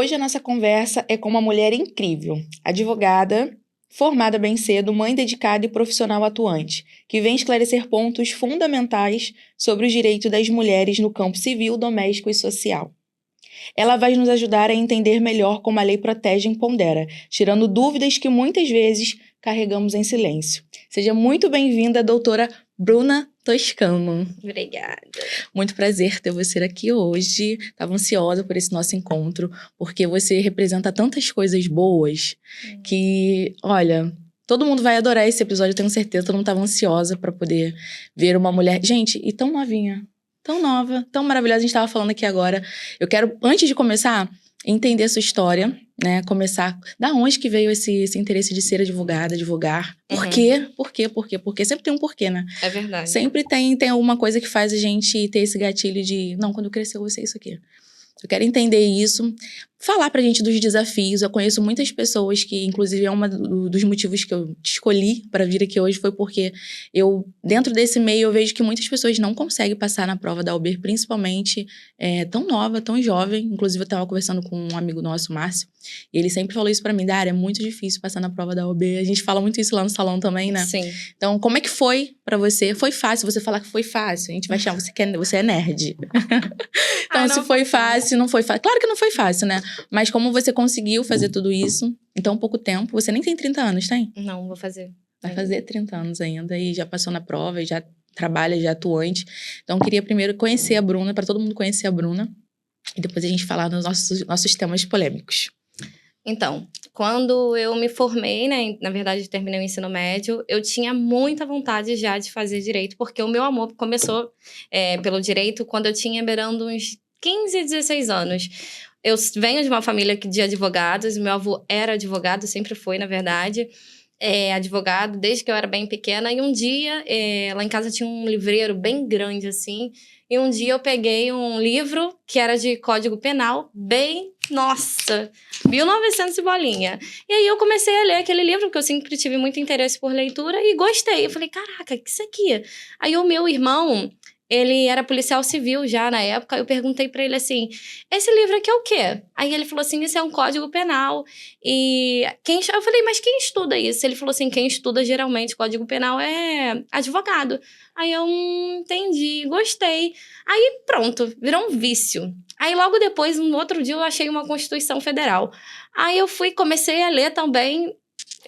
Hoje a nossa conversa é com uma mulher incrível, advogada, formada bem cedo, mãe dedicada e profissional atuante, que vem esclarecer pontos fundamentais sobre os direitos das mulheres no campo civil, doméstico e social. Ela vai nos ajudar a entender melhor como a lei protege e empodera, tirando dúvidas que muitas vezes carregamos em silêncio. Seja muito bem-vinda, doutora Bruna Toscano. Obrigada. Muito prazer ter você aqui hoje. Estava ansiosa por esse nosso encontro, porque você representa tantas coisas boas que, olha, todo mundo vai adorar esse episódio, eu tenho certeza. Todo mundo estava ansiosa para poder ver uma mulher. Gente, e tão novinha, tão nova, tão maravilhosa. A gente estava falando aqui agora. Eu quero, antes de começar, entender a sua história, né? Começar. Da onde que veio esse interesse de ser advogada, advogar? Por quê? Por quê? Por quê? Porque sempre tem um porquê, né? É verdade. Sempre tem alguma coisa que faz a gente ter esse gatilho de, não, quando eu crescer eu vou ser isso aqui. Eu quero entender isso, falar pra gente dos desafios. Eu conheço muitas pessoas que, inclusive, é um dos motivos que eu te escolhi para vir aqui hoje foi porque eu, dentro desse meio, eu vejo que muitas pessoas não conseguem passar na prova da OAB, principalmente tão nova, tão jovem. Inclusive, eu estava conversando com um amigo nosso, Márcio, e ele sempre falou isso pra mim, Dara, é muito difícil passar na prova da OAB. A gente fala muito isso lá no salão também, né? Sim. Então, como é que foi pra você? Foi fácil? Você falar que foi fácil, a gente vai chamar você é nerd. Então, se foi fácil, não foi fácil. Claro que não foi fácil, né? Mas como você conseguiu fazer tudo isso em tão pouco tempo? Você nem tem 30 anos, tem? Não, vou fazer. Vai fazer 30 anos ainda e já passou na prova e já trabalha, já atuante. Então, eu queria primeiro conhecer a Bruna, para todo mundo conhecer a Bruna. E depois a gente falar dos nossos temas polêmicos. Então, quando eu me formei, né, na verdade terminei o ensino médio, eu tinha muita vontade já de fazer direito, porque o meu amor começou pelo direito quando eu tinha beirando uns 15, 16 anos. Eu venho de uma família de advogados, meu avô era advogado, sempre foi, na verdade, advogado desde que eu era bem pequena. E um dia, lá em casa tinha um livreiro bem grande, assim, e um dia eu peguei um livro que era de Código Penal, nossa, 1900 e bolinha. E aí eu comecei a ler aquele livro, porque eu sempre tive muito interesse por leitura e gostei. Eu falei, caraca, o que isso aqui? Aí o meu irmão, ele era policial civil já na época, eu perguntei pra ele assim, esse livro aqui é o quê? Aí ele falou assim, isso é um Código Penal. E eu falei, mas quem estuda isso? Ele falou assim, quem estuda geralmente Código Penal é advogado. Aí eu entendi, gostei. Aí pronto, virou um vício. Aí logo depois, no outro dia, eu achei uma Constituição Federal. Aí eu comecei a ler também,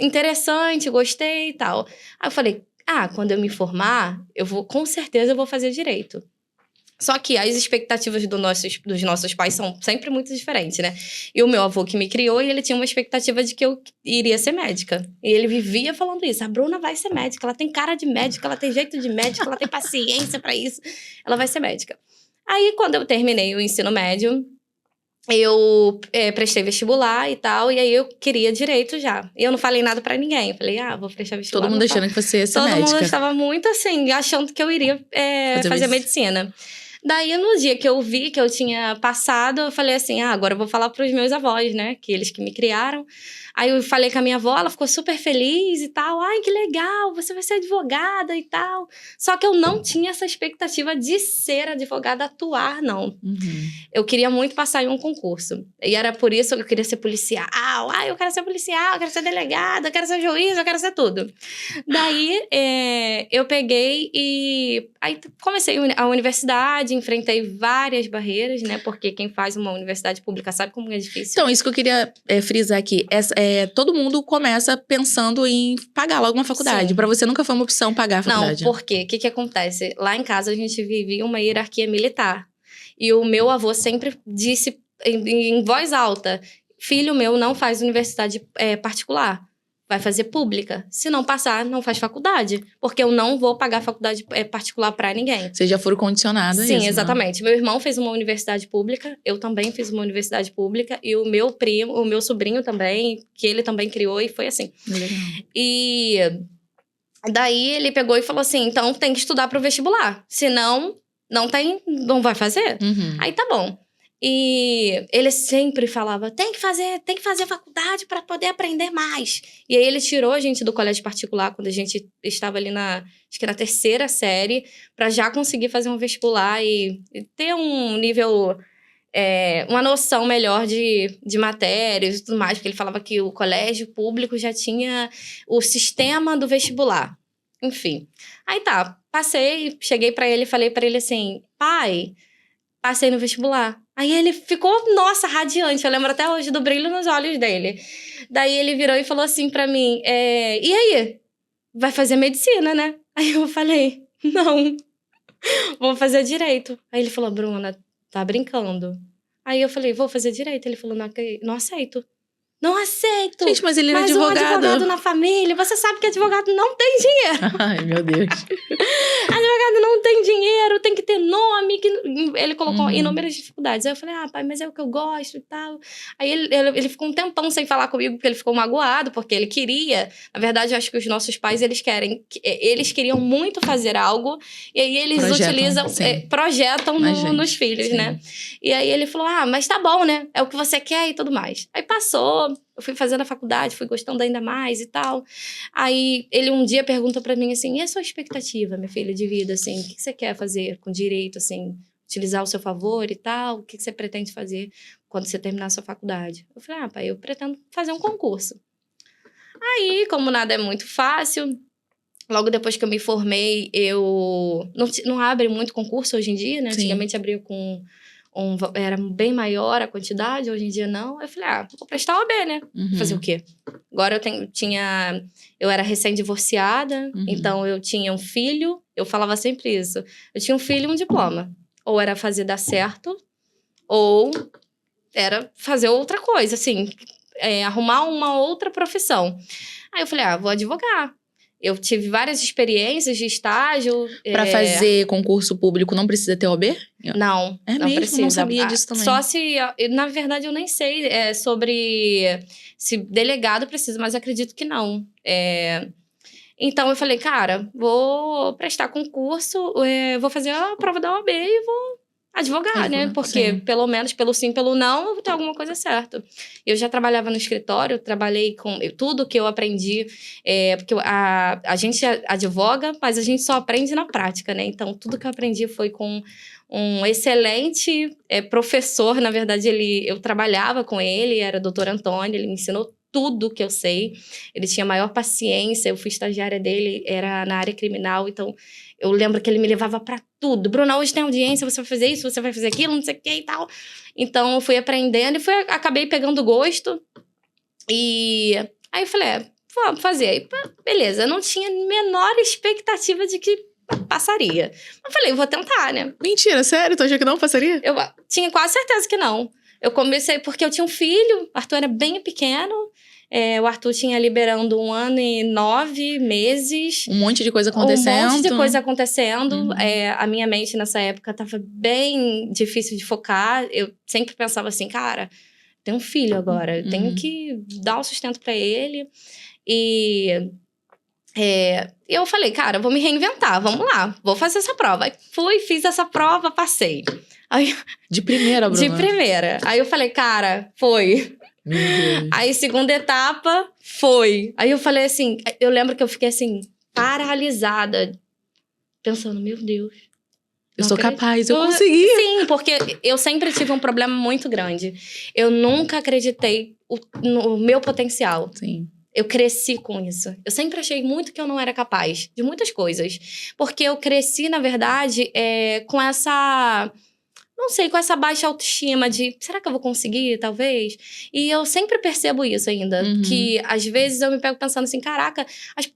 interessante, gostei e tal. Aí eu falei, quando eu me formar, com certeza eu vou fazer direito. Só que as expectativas dos nossos pais são sempre muito diferentes, né? E o meu avô que me criou, ele tinha uma expectativa de que eu iria ser médica. E ele vivia falando isso. A Bruna vai ser médica, ela tem cara de médica, ela tem jeito de médica, ela tem paciência pra isso. Ela vai ser médica. Aí, quando eu terminei o ensino médio, eu prestei vestibular e tal, e aí eu queria direito já. E eu não falei nada pra ninguém. Eu falei, vou prestar vestibular. Todo mundo achando que você ia ser médica. Todo mundo estava muito assim, achando que eu iria fazer medicina. Daí, no dia que eu vi que eu tinha passado, eu falei assim, agora eu vou falar pros meus avós, né? Que eles que me criaram. Aí eu falei com a minha avó, ela ficou super feliz e tal. Ai, que legal, você vai ser advogada e tal. Só que eu não tinha essa expectativa de ser advogada, atuar, não. Eu queria muito passar em um concurso. E era por isso que eu queria ser policial. Eu quero ser policial, eu quero ser delegada, eu quero ser juiz, eu quero ser tudo. Daí, eu peguei e... Aí comecei a universidade, enfrentei várias barreiras, né? Porque quem faz uma universidade pública sabe como é difícil. Então, isso que eu queria frisar aqui. Todo mundo começa pensando em pagar logo uma faculdade. Pra você nunca foi uma opção pagar a faculdade? Não, porque o que acontece? Lá em casa a gente vivia uma hierarquia militar. E o meu avô sempre disse em voz alta, filho meu não faz universidade particular. Vai fazer pública. Se não passar, não faz faculdade. Porque eu não vou pagar faculdade particular pra ninguém. Vocês já foram condicionados a isso, Sim, exatamente. Né? Meu irmão fez uma universidade pública. Eu também fiz uma universidade pública. E o meu primo, o meu sobrinho também, que ele também criou. E foi assim. Legal. E daí ele pegou e falou assim, então tem que estudar pro vestibular. Senão, não vai fazer. Aí tá bom. E ele sempre falava, tem que fazer faculdade para poder aprender mais. E aí ele tirou a gente do colégio particular quando a gente estava ali acho que na terceira série, para já conseguir fazer um vestibular e ter um nível uma noção melhor de matérias e tudo mais, porque ele falava que o colégio público já tinha o sistema do vestibular. Enfim. Aí tá, passei, cheguei pra ele e falei pra ele assim, pai, passei no vestibular. Aí ele ficou, nossa, radiante. Eu lembro até hoje do brilho nos olhos dele. Daí ele virou e falou assim pra mim, e aí? Vai fazer medicina, né? Aí eu falei, não, vou fazer direito. Aí ele falou, Bruna, tá brincando. Aí eu falei, vou fazer direito. Ele falou, não aceito. Não aceito! Gente, mas ele era mais advogado. um advogado na família. Você sabe que advogado não tem dinheiro. Ai, meu Deus. Advogado não tem dinheiro, tem que ter nome. Ele colocou inúmeras dificuldades. Aí eu falei, pai, mas é o que eu gosto e tal. Aí ele ficou um tempão sem falar comigo, porque ele ficou magoado, porque ele queria... Na verdade, eu acho que os nossos pais, eles queriam muito fazer algo, e aí eles projetam nos filhos, sim, né? E aí ele falou, mas tá bom, né? É o que você quer e tudo mais. Aí passou... Eu fui fazendo a faculdade, fui gostando ainda mais e tal. Aí, ele um dia perguntou pra mim assim, e a sua expectativa, minha filha, de vida, assim? O que você quer fazer com direito, assim? Utilizar ao seu favor e tal? O que você pretende fazer quando você terminar a sua faculdade? Eu falei, pai, eu pretendo fazer um concurso. Aí, como nada é muito fácil, logo depois que eu me formei, eu... Não abre muito concurso hoje em dia, né? Sim. Antigamente abria com... era bem maior a quantidade, hoje em dia não. Eu falei, vou prestar OAB, né? Fazer o quê? Agora eu era recém-divorciada, então eu tinha um filho, eu falava sempre isso. Eu tinha um filho e um diploma. Ou era fazer dar certo, ou era fazer outra coisa, assim, arrumar uma outra profissão. Aí eu falei, vou advogar. Eu tive várias experiências de estágio. Pra fazer concurso público não precisa ter OAB? Não, não mesmo? precisa. Não sabia disso também. Só se... Na verdade, eu nem sei sobre se delegado precisa, mas acredito que não. Então, eu falei, cara, vou prestar concurso, vou fazer a prova da OAB e vou advogar, né? Porque, pelo menos, pelo sim, pelo não, eu vou ter alguma coisa certa. Eu já trabalhava no escritório, trabalhei com... Tudo que eu aprendi... porque a gente advoga, mas a gente só aprende na prática, né? Então, tudo que eu aprendi foi com um excelente professor. Na verdade, eu trabalhava com ele, era o Dr. Antônio, ele me ensinou tudo que eu sei. Ele tinha maior paciência, eu fui estagiária dele, era na área criminal, então... Eu lembro que ele me levava pra tudo. Bruna, hoje tem audiência, você vai fazer isso, você vai fazer aquilo, não sei o que e tal. Então, eu fui aprendendo e acabei pegando gosto. E aí eu falei, vamos fazer. Aí, beleza, eu não tinha a menor expectativa de que passaria. Eu falei, vou tentar, né? Mentira, sério? Tu achou que não passaria? Eu tinha quase certeza que não. Eu comecei porque eu tinha um filho, o Arthur era bem pequeno. O Arthur tinha liberando 1 ano e 9 meses. Um monte de coisa acontecendo. Um monte de coisa acontecendo. A minha mente, nessa época, estava bem difícil de focar. Eu sempre pensava assim, cara, tem um filho agora. Eu tenho que dar o sustento para ele. E eu falei, cara, vou me reinventar. Vamos lá, vou fazer essa prova. Aí fiz essa prova, passei. Aí, de primeira, Bruna? De primeira. Aí eu falei, cara, foi... Aí, segunda etapa, foi. Aí eu falei assim, eu lembro que eu fiquei assim, paralisada, pensando, meu Deus. Eu sou capaz, eu consegui. Sim, porque eu sempre tive um problema muito grande. Eu nunca acreditei no meu potencial. Sim. Eu cresci com isso. Eu sempre achei muito que eu não era capaz de muitas coisas. Porque eu cresci, na verdade, com essa... Não sei, com essa baixa autoestima de... Será que eu vou conseguir, talvez? E eu sempre percebo isso ainda. Que, às vezes, eu me pego pensando assim... Caraca,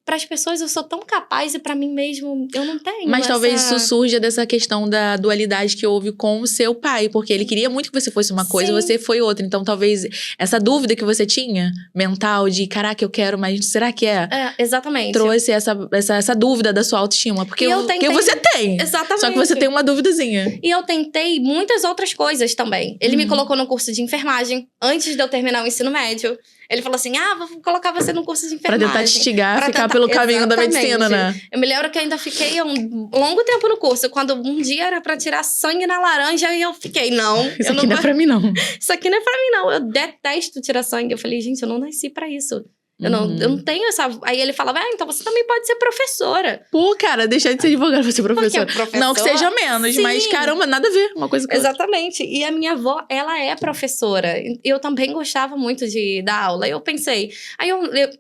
para as pessoas eu sou tão capaz... E para mim mesmo, eu não tenho. Mas talvez isso surja dessa questão da dualidade que houve com o seu pai. Porque ele queria muito que você fosse uma coisa e você foi outra. Então, talvez essa dúvida que você tinha... Mental de... Caraca, eu quero, mas será que é? Exatamente. Trouxe essa dúvida da sua autoestima. Porque você tem. Exatamente. Só que você tem uma duvidazinha. E eu tentei muitas outras coisas também. Ele me colocou no curso de enfermagem antes de eu terminar o ensino médio. Ele falou assim, vou colocar você no curso de enfermagem. Pra tentar te instigar, ficar pelo caminho da medicina, né? Eu me lembro que eu ainda fiquei um longo tempo no curso. Quando um dia era pra tirar sangue na laranja, e eu fiquei, não. Isso aqui não é pra mim, não. Isso aqui não é pra mim, não. Eu detesto tirar sangue. Eu falei, gente, eu não nasci pra isso. Eu não tenho essa... Aí ele falava, então você também pode ser professora. Pô, cara, deixar de ser advogada pra ser professora. Porque professor... Não que seja menos, mas caramba, nada a ver uma coisa com Exatamente. Outra. E a minha avó, ela é professora. Eu também gostava muito de dar aula. Eu pensei... Aí,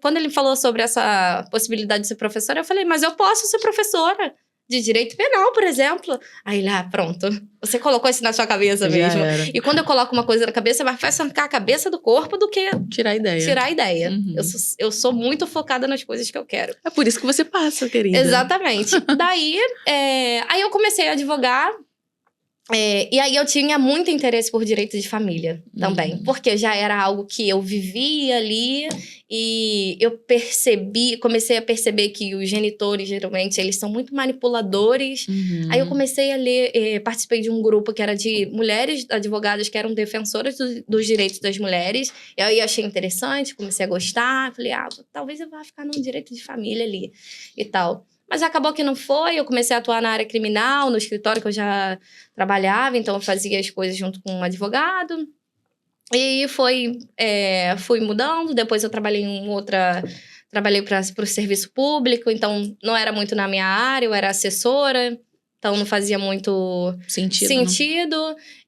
quando ele falou sobre essa possibilidade de ser professora, eu falei, mas eu posso ser professora de direito penal, por exemplo. Aí ele, pronto. Você colocou isso na sua cabeça mesmo. E quando eu coloco uma coisa na cabeça, vai arrancar a cabeça do corpo do que... Tirar a ideia. Uhum. Eu sou muito focada nas coisas que eu quero. É por isso que você passa, querida. Exatamente. Daí, aí eu comecei a advogar. E aí eu tinha muito interesse por direito de família também. Porque já era algo que eu vivia ali. E eu comecei a perceber que os genitores, geralmente, eles são muito manipuladores. Uhum. Aí eu comecei a ler, participei de um grupo que era de mulheres advogadas que eram defensoras dos direitos das mulheres. E aí eu achei interessante, comecei a gostar. Falei, talvez eu vá ficar no direito de família ali e tal. Mas acabou que não foi, eu comecei a atuar na área criminal, no escritório que eu já trabalhava, então eu fazia as coisas junto com um advogado. E fui mudando, depois eu trabalhei trabalhei para o serviço público, então não era muito na minha área, eu era assessora, então não fazia muito sentido.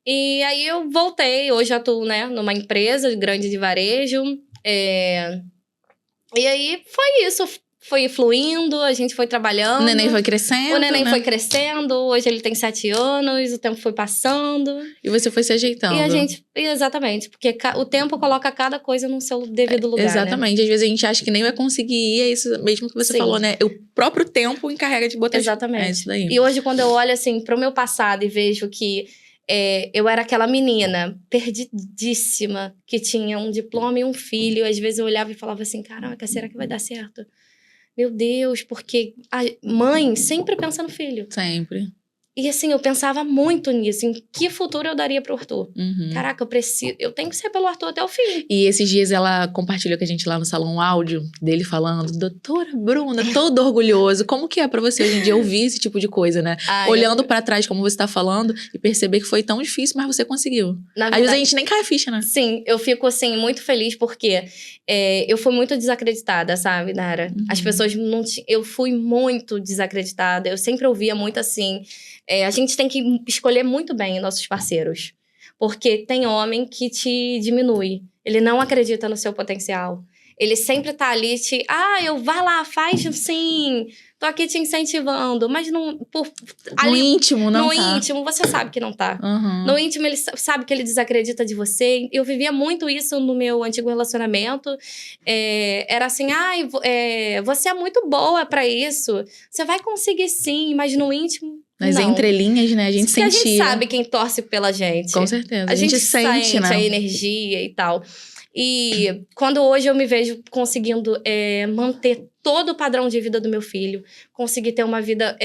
E aí eu voltei, hoje atuo, né, numa empresa grande de varejo, e aí foi isso. Foi fluindo, a gente foi trabalhando. O neném foi crescendo, O neném foi crescendo, hoje ele tem 7 anos, o tempo foi passando. E você foi se ajeitando. Exatamente, porque o tempo coloca cada coisa no seu devido lugar, exatamente, né? Às vezes a gente acha que nem vai conseguir ir, é isso mesmo que você falou, né? O próprio tempo encarrega de botar... Exatamente. É isso daí. E hoje, quando eu olho, assim, pro meu passado e vejo que eu era aquela menina perdidíssima, que tinha um diploma e um filho, às vezes eu olhava e falava assim, caraca, será que vai dar certo? Meu Deus, porque a mãe sempre pensa no filho. Sempre. E assim, eu pensava muito nisso, em que futuro eu daria pro Arthur. Uhum. Caraca, eu tenho que ser pelo Arthur até o fim. E esses dias ela compartilhou com a gente lá no salão um áudio dele falando, doutora Bruna, todo orgulhoso. Como que é pra você hoje em dia ouvir esse tipo de coisa, né? Olhando pra trás, como você tá falando, e perceber que foi tão difícil, mas você conseguiu. Às vezes a gente nem cai a ficha, né? Sim, eu fico assim, muito feliz porque eu fui muito desacreditada, sabe, Nara? Uhum. As pessoas não... Eu fui muito desacreditada, eu sempre ouvia muito assim... a gente tem que escolher muito bem nossos parceiros. Porque tem homem que te diminui. Ele não acredita no seu potencial. Ele sempre tá ali vai lá, faz sim. Tô aqui te incentivando. Mas não... No íntimo, não tá. No íntimo, você sabe que não tá. Uhum. No íntimo, ele sabe que ele desacredita de você. Eu vivia muito isso no meu antigo relacionamento. Era assim, você é muito boa pra isso. Você vai conseguir sim, mas no íntimo... Nas entrelinhas, né? A gente sentia. Porque a gente sabe quem torce pela gente. Com certeza. A gente sente, né? a energia e tal. E quando hoje eu me vejo conseguindo manter todo o padrão de vida do meu filho, conseguir ter uma vida,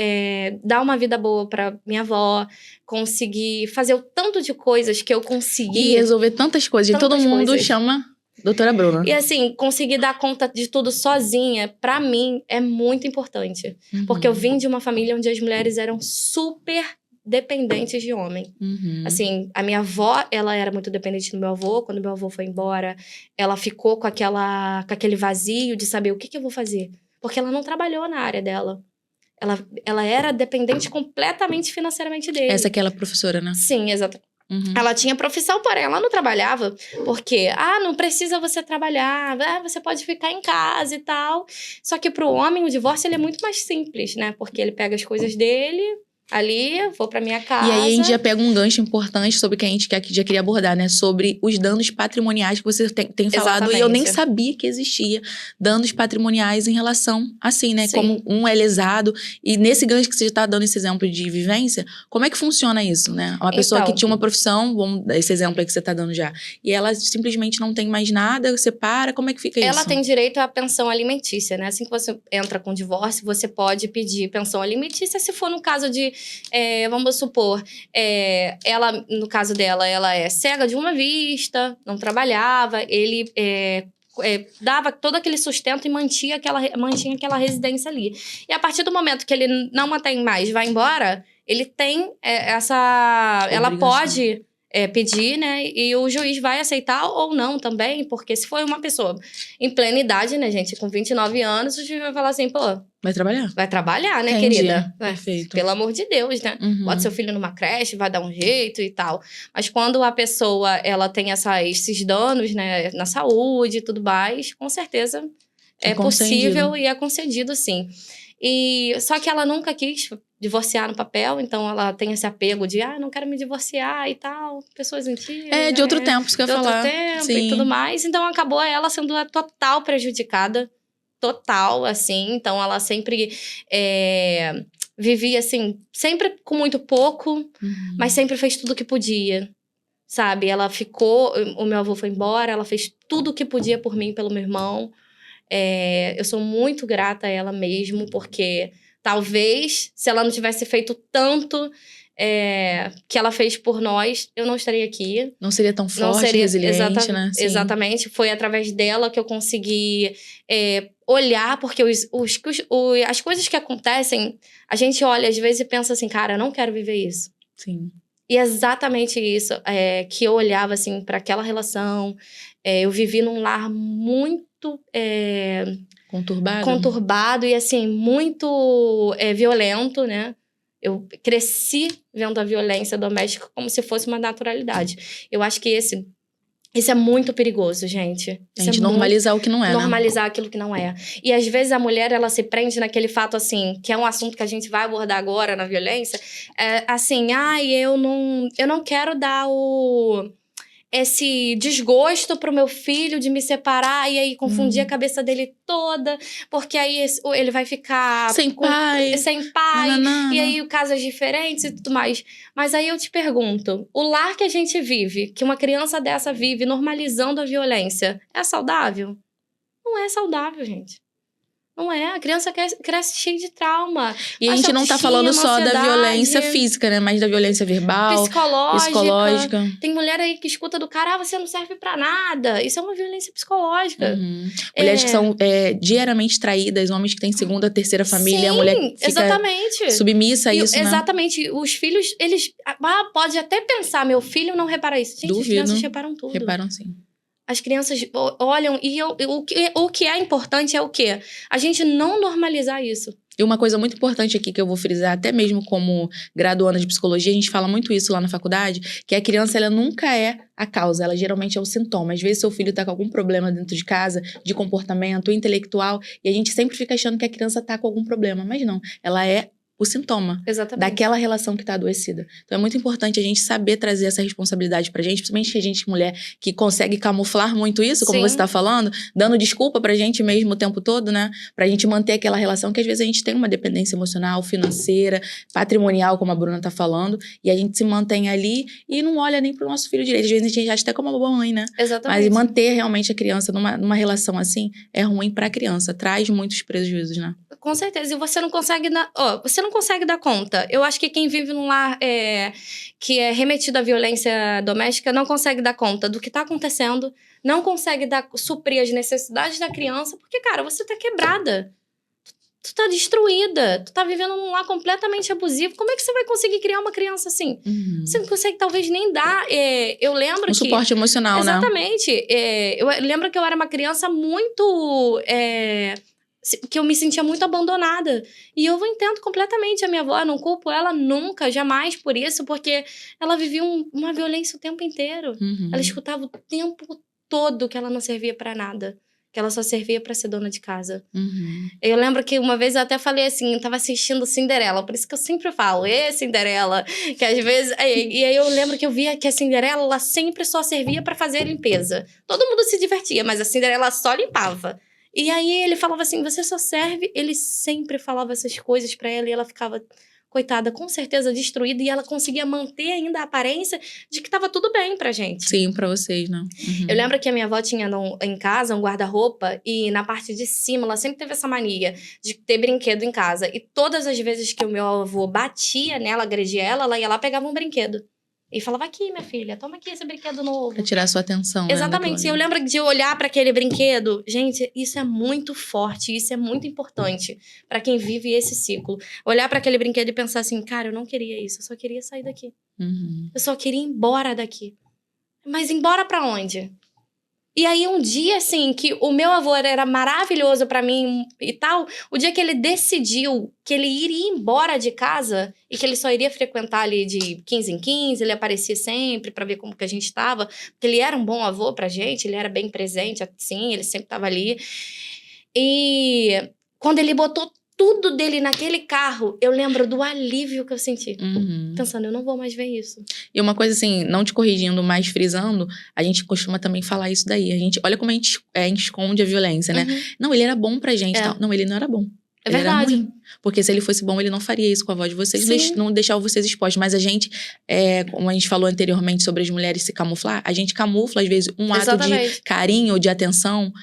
dar uma vida boa pra minha avó, conseguir fazer o tanto de coisas que eu consegui. E resolver tantas coisas. Todo mundo chama... Doutora Bruna. E assim, conseguir dar conta de tudo sozinha, pra mim, é muito importante. Uhum. Porque eu vim de uma família onde as mulheres eram super dependentes de homem. Uhum. Assim, a minha avó, ela era muito dependente do meu avô. Quando meu avô foi embora, ela ficou com aquele vazio de saber o que eu vou fazer. Porque ela não trabalhou na área dela. Ela era dependente completamente financeiramente dele. Essa que ela é professora, né? Sim, exatamente. Uhum. Ela tinha profissão, porém ela não trabalhava. Porque, não precisa você trabalhar, você pode ficar em casa e tal. Só que pro homem, o divórcio ele é muito mais simples, né? Porque ele pega as coisas dele... Ali, vou pra minha casa. E aí a gente já pega um gancho importante sobre o que a gente já queria abordar, né? Sobre os danos patrimoniais que você tem falado. Exatamente. E eu nem sabia que existia danos patrimoniais em relação, assim, né? Sim. Como um é lesado. E nesse gancho que você já tá dando esse exemplo de vivência, como é que funciona isso, né? Uma pessoa que tinha uma profissão, vamos dar esse exemplo aí que você tá dando já, e ela simplesmente não tem mais nada, separa, como é que fica isso? Ela tem direito à pensão alimentícia, né? Assim que você entra com divórcio, você pode pedir pensão alimentícia se for no caso de... vamos supor, ela, no caso dela, ela é cega de uma vista, não trabalhava, ele dava todo aquele sustento e mantinha aquela residência ali. E a partir do momento que ele não mantém mais, vai embora, ele tem ela pode pedir, né? E o juiz vai aceitar ou não também, porque se for uma pessoa em plena idade, né, gente, com 29 anos, o juiz vai falar assim, pô, Vai trabalhar. vai trabalhar, né, Entendi. querida? Perfeito. Pelo amor de Deus, né? Uhum. Bota seu filho numa creche, vai dar um jeito e tal. Mas quando a pessoa, ela tem esses danos, né, na saúde e tudo mais, com certeza é possível e é concedido, sim. E só que ela nunca quis divorciar no papel, então ela tem esse apego de, não quero me divorciar e tal, pessoas antigas. De outro tempo, isso que eu ia falar. De outro tempo Sim. e tudo mais. Então, acabou ela sendo a total prejudicada. Total, assim. Então, ela sempre vivia, assim, sempre com muito pouco, mas sempre fez tudo o que podia, sabe? Ela ficou... O meu avô foi embora, ela fez tudo o que podia por mim, pelo meu irmão. Eu sou muito grata a ela mesmo, porque talvez, se ela não tivesse feito tanto que ela fez por nós, eu não estaria aqui. Não seria tão forte, resiliente, né? Sim. Exatamente. Foi através dela que eu consegui olhar, porque as coisas que acontecem, a gente olha às vezes e pensa assim, cara, eu não quero viver isso. Sim. E é exatamente isso que eu olhava, assim, para aquela relação. Eu vivi num lar muito... Conturbado e, assim, muito violento, né? Eu cresci vendo a violência doméstica como se fosse uma naturalidade. Eu acho que esse é muito perigoso, gente. A gente normalizar o que não é, normalizar aquilo que não é. E, às vezes, a mulher, ela se prende naquele fato, assim, que é um assunto que a gente vai abordar agora na violência. Assim, eu não quero dar esse desgosto pro meu filho de me separar e aí confundir a cabeça dele toda, porque aí ele vai ficar sem pai, e aí o caso é diferente e tudo mais. Mas aí eu te pergunto, o lar que a gente vive, que uma criança dessa vive normalizando a violência, é saudável? Não é saudável, gente. Não é, a criança cresce cheia de trauma. E a gente não tá falando só da violência física, né? Mas da violência verbal, psicológica. Tem mulher aí que escuta do cara, você não serve pra nada. Isso é uma violência psicológica. Mulheres que são diariamente traídas, homens que têm segunda, terceira família, sim, a mulher fica exatamente. Submissa a isso, né? Exatamente. Os filhos, eles... pode até pensar, meu filho não repara isso. Gente, Duvido. As crianças reparam tudo. Reparam sim. As crianças olham e o que é importante é o quê? A gente não normalizar isso. E uma coisa muito importante aqui que eu vou frisar, até mesmo como graduanda de psicologia, a gente fala muito isso lá na faculdade, que a criança, ela nunca é a causa, ela geralmente é o sintoma. Às vezes seu filho tá com algum problema dentro de casa, de comportamento, intelectual, e a gente sempre fica achando que a criança tá com algum problema, mas não, ela é o sintoma daquela relação que tá adoecida. Então é muito importante a gente saber trazer essa responsabilidade pra gente, principalmente a gente, mulher, que consegue camuflar muito isso, como você tá falando, dando desculpa pra gente mesmo o tempo todo, né? Pra gente manter aquela relação que às vezes a gente tem uma dependência emocional, financeira, patrimonial, como a Bruna tá falando, e a gente se mantém ali e não olha nem pro nosso filho direito. Às vezes a gente acha até como uma boa mãe, né? Exatamente. Mas manter realmente a criança numa relação assim é ruim pra criança, traz muitos prejuízos, né? Com certeza. E você não consegue dar conta. Eu acho que quem vive num lar que é remetido à violência doméstica não consegue dar conta do que tá acontecendo, não consegue suprir as necessidades da criança, porque, cara, você tá quebrada. Tu tá destruída. Tu tá vivendo num lar completamente abusivo. Como é que você vai conseguir criar uma criança assim? Você não consegue, talvez, nem dar... eu lembro que... suporte emocional, exatamente. né? Eu lembro que eu era uma criança muito... que eu me sentia muito abandonada. E eu entendo completamente a minha avó, não culpo ela nunca, jamais por isso, porque ela vivia uma violência o tempo inteiro. Ela escutava o tempo todo que ela não servia pra nada, que ela só servia pra ser dona de casa. Eu lembro que uma vez eu até falei assim, eu tava assistindo Cinderela, por isso que eu sempre falo, Cinderela, que às vezes... E aí eu lembro que eu via que a Cinderela, ela sempre só servia pra fazer a limpeza. Todo mundo se divertia, mas a Cinderela só limpava. E aí ele falava assim, você só serve... Ele sempre falava essas coisas pra ela e ela ficava, coitada, com certeza destruída. E ela conseguia manter ainda a aparência de que tava tudo bem pra gente. Sim, pra vocês, né? Eu lembro que a minha avó tinha em casa um guarda-roupa e na parte de cima ela sempre teve essa mania de ter brinquedo em casa. E todas as vezes que o meu avô batia nela, agredia ela ia lá e pegava um brinquedo. E falava, aqui, minha filha, toma aqui esse brinquedo novo. Pra tirar sua atenção, né, Exatamente. Eu lembro de olhar para aquele brinquedo. Gente, isso é muito forte, isso é muito importante para quem vive esse ciclo. Olhar para aquele brinquedo e pensar assim, cara, eu não queria isso, eu só queria sair daqui. Eu só queria ir embora daqui. Mas embora para onde? E aí, um dia, assim, que o meu avô era maravilhoso pra mim e tal, o dia que ele decidiu que ele iria embora de casa e que ele só iria frequentar ali de 15 em 15, ele aparecia sempre pra ver como que a gente tava, porque ele era um bom avô pra gente, ele era bem presente, assim, ele sempre tava ali. E quando ele botou tudo dele naquele carro, eu lembro do alívio que eu senti. Pensando, eu não vou mais ver isso. E uma coisa assim, não te corrigindo, mas frisando, a gente costuma também falar isso daí. A gente, olha como a gente esconde a violência, né? Não, ele era bom pra gente. Tal. Não, ele não era bom. É ele verdade. Era ruim. Porque se ele fosse bom, ele não faria isso com a avó de vocês, não deixava vocês expostos. Mas a gente, como a gente falou anteriormente sobre as mulheres se camuflar, a gente camufla, às vezes, um ato de carinho ou de atenção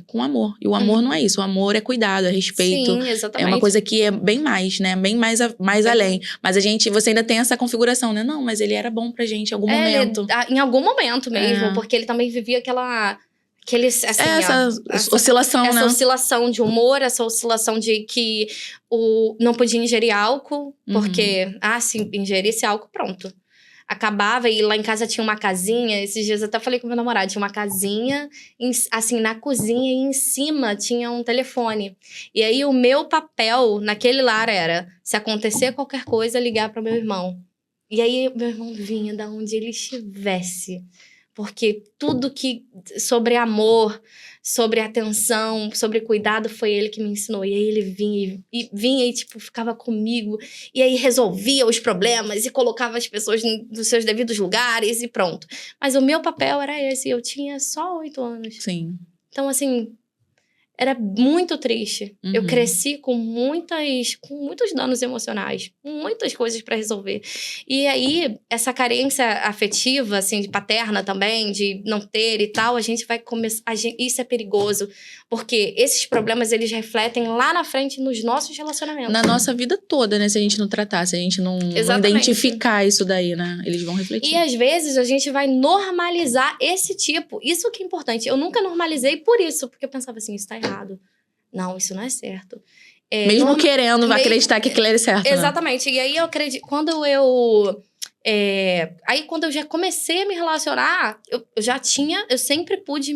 com amor. E o amor não é isso. O amor é cuidado, é respeito. Sim, exatamente. É uma coisa que é bem mais, né? Bem mais além. Mas você ainda tem essa configuração, né? Não, mas ele era bom pra gente em algum momento. Em algum momento mesmo. Porque ele também vivia assim, essa oscilação, né? Essa oscilação de humor, essa oscilação de que não podia ingerir álcool. Porque, se ingerisse álcool, pronto. Acabava, e lá em casa tinha uma casinha. Esses dias eu até falei com meu namorado, tinha uma casinha, assim, na cozinha, e em cima tinha um telefone. E aí, o meu papel naquele lar era, se acontecer qualquer coisa, ligar para o meu irmão. E aí, meu irmão vinha de onde ele estivesse. Porque tudo sobre amor, sobre atenção, sobre cuidado, foi ele que me ensinou. E aí ele vinha e tipo, ficava comigo. E aí resolvia os problemas e colocava as pessoas nos seus devidos lugares e pronto. Mas o meu papel era esse. Eu tinha só 8 anos. Sim. Então, assim, era muito triste. Eu cresci com muitos danos emocionais, muitas coisas para resolver. E aí, essa carência afetiva, assim, de paterna também, de não ter e tal, a gente vai começar. Isso é perigoso, porque esses problemas eles refletem lá na frente nos nossos relacionamentos. Na nossa vida toda, né? Se a gente não tratar, se a gente não identificar isso daí, né? Eles vão refletir. E às vezes a gente vai normalizar esse tipo. Isso que é importante. Eu nunca normalizei por isso, porque eu pensava assim, isso tá errado. Não, isso não é certo. Mesmo querendo acreditar que aquilo é certo. Exatamente. Né? E aí eu acredito. Quando eu já comecei a me relacionar, eu sempre pude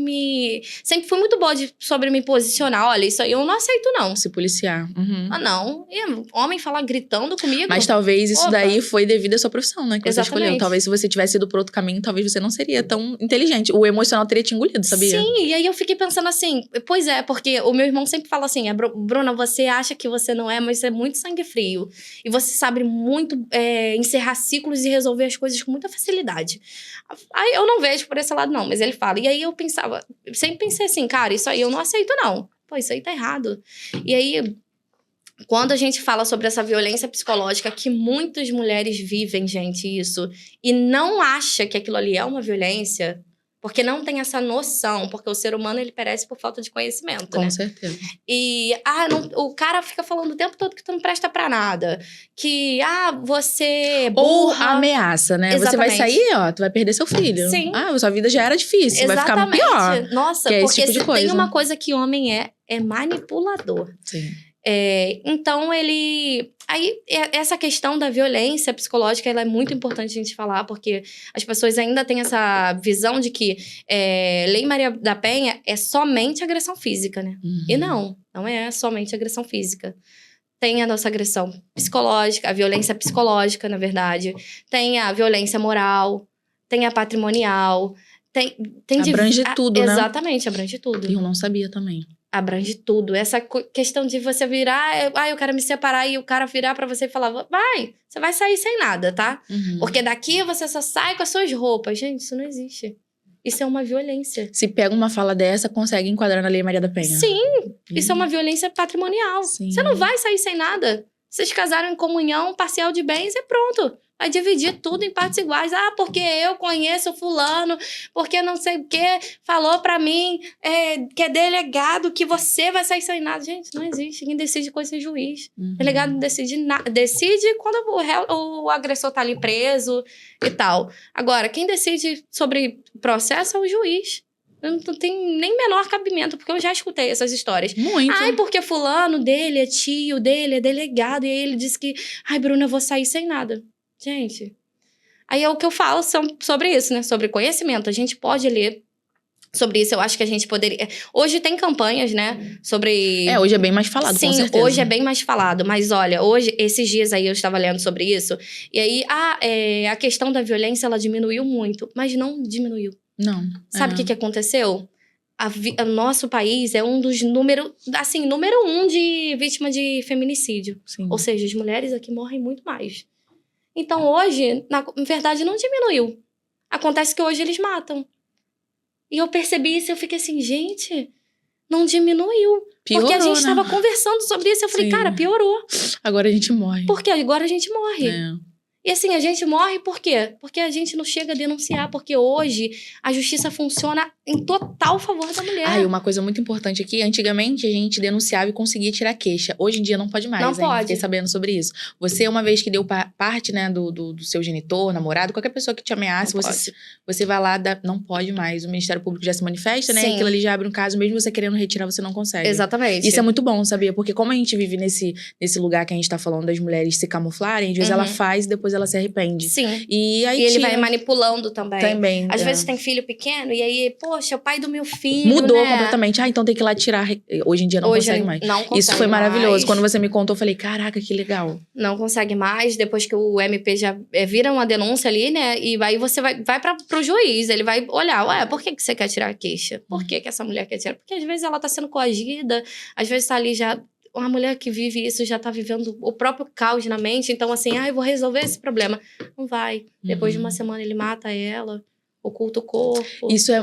sempre fui muito boa sobre me posicionar. Olha, isso aí eu não aceito, não. Se policiar. Ah, não. E homem falar gritando comigo. Mas talvez isso daí foi devido à sua profissão, né? Que você Exatamente. escolheu. Talvez se você tivesse ido por outro caminho, talvez você não seria tão inteligente. O emocional teria te engolido, sabia? Sim, e aí eu fiquei pensando assim, pois é, porque o meu irmão sempre fala assim, Bruna, você acha que você não é, mas você é muito sangue frio. E você sabe muito encerrar ciclos e resolver as coisas com muita facilidade. Aí eu não vejo por esse lado, não, mas ele fala. E aí eu sempre pensei assim, cara, isso aí eu não aceito, não. Pô, isso aí tá errado. E aí, quando a gente fala sobre essa violência psicológica, que muitas mulheres vivem, gente, isso, e não acha que aquilo ali é uma violência, porque não tem essa noção, porque o ser humano, ele perece por falta de conhecimento, Com né? certeza. E, o cara fica falando o tempo todo que tu não presta pra nada. Que, você é burra. Ou ameaça, né? Exatamente. Você vai sair, ó, tu vai perder seu filho. Sim. Sua vida já era difícil, Exatamente. vai ficar pior. Nossa, que é porque esse tipo de coisa. tem uma coisa que homem é manipulador. Sim. Então, essa questão da violência psicológica, ela é muito importante a gente falar, porque as pessoas ainda têm essa visão de que Lei Maria da Penha é somente agressão física, né? E não é somente agressão física. Tem a nossa agressão psicológica, a violência psicológica, na verdade. Tem a violência moral, tem a patrimonial. Abrange tudo, né? Exatamente, abrange tudo. E eu não sabia também. Abrange tudo. Essa questão de você virar... eu quero me separar, e o cara virar pra você e falar... Você vai sair sem nada, tá? Porque daqui você só sai com as suas roupas. Gente, isso não existe. Isso é uma violência. Se pega uma fala dessa, consegue enquadrar na Lei Maria da Penha. Sim. Isso é uma violência patrimonial. Sim. Você não vai sair sem nada. Vocês casaram em comunhão parcial de bens e pronto. Vai dividir tudo em partes iguais. Ah, porque eu conheço fulano, porque não sei o que, falou pra mim que é delegado, que você vai sair sem nada. Gente, não existe. Quem decide coisa é juiz. Delegado não decide nada. Decide quando o agressor tá ali preso e tal. Agora, quem decide sobre o processo é o juiz. Não tem nem menor cabimento, porque eu já escutei essas histórias. Muito. Ai, porque fulano dele é tio dele, é delegado, e aí ele disse que, ai, Bruna, eu vou sair sem nada. Gente, aí é o que eu falo sobre isso, né? Sobre conhecimento. A gente pode ler sobre isso. Eu acho que a gente poderia... Hoje tem campanhas, né? Sobre... Hoje é bem mais falado, sim, com certeza. hoje é bem mais falado. Mas olha, hoje, esses dias aí eu estava lendo sobre isso. E aí, a questão da violência, ela diminuiu muito. Mas não diminuiu. Não. Sabe o que aconteceu? O nosso país é um dos número 1 de vítima de feminicídio. Sim. Ou seja, as mulheres aqui morrem muito mais. Então, hoje, na verdade, não diminuiu. Acontece que hoje eles matam. E eu percebi isso e eu fiquei assim, gente, não diminuiu. Piorou, porque a gente né? estava conversando sobre isso. Eu falei, Sim. cara, piorou. Agora a gente morre. Porque agora a gente morre. É. E assim, a gente morre por quê? Porque a gente não chega a denunciar. Porque hoje a justiça funciona em total favor da mulher. E uma coisa muito importante aqui, antigamente a gente denunciava e conseguia tirar queixa. Hoje em dia não pode mais, Não hein? pode. Fiquei sabendo sobre isso. Você, uma vez que deu parte, né, do seu genitor, namorado, qualquer pessoa que te ameace, você vai lá, não pode mais. O Ministério Público já se manifesta, né? Sim. Aquilo ali já abre um caso, mesmo você querendo retirar, você não consegue. Exatamente. Isso é muito bom, sabia? Porque como a gente vive nesse lugar que a gente tá falando das mulheres se camuflarem, às vezes ela faz e depois ela se arrepende. Sim. E aí ele vai manipulando também. Também. Às vezes tem filho pequeno e aí, poxa, o pai do meu filho, mudou né? completamente. Então tem que ir lá tirar. Hoje em dia não consegue mais. Não consegue Isso foi maravilhoso. mais. Quando você me contou, eu falei, caraca, que legal. Não consegue mais. Depois que o MP já vira uma denúncia ali, né? E aí você vai pro juiz. Ele vai olhar, ué, por que você quer tirar a queixa? Por que essa mulher quer tirar? Porque às vezes ela tá sendo coagida, às vezes tá ali já... Uma mulher que vive isso já tá vivendo o próprio caos na mente. Então, assim, eu vou resolver esse problema. Não vai. Depois de uma semana ele mata ela, oculta o corpo. Isso,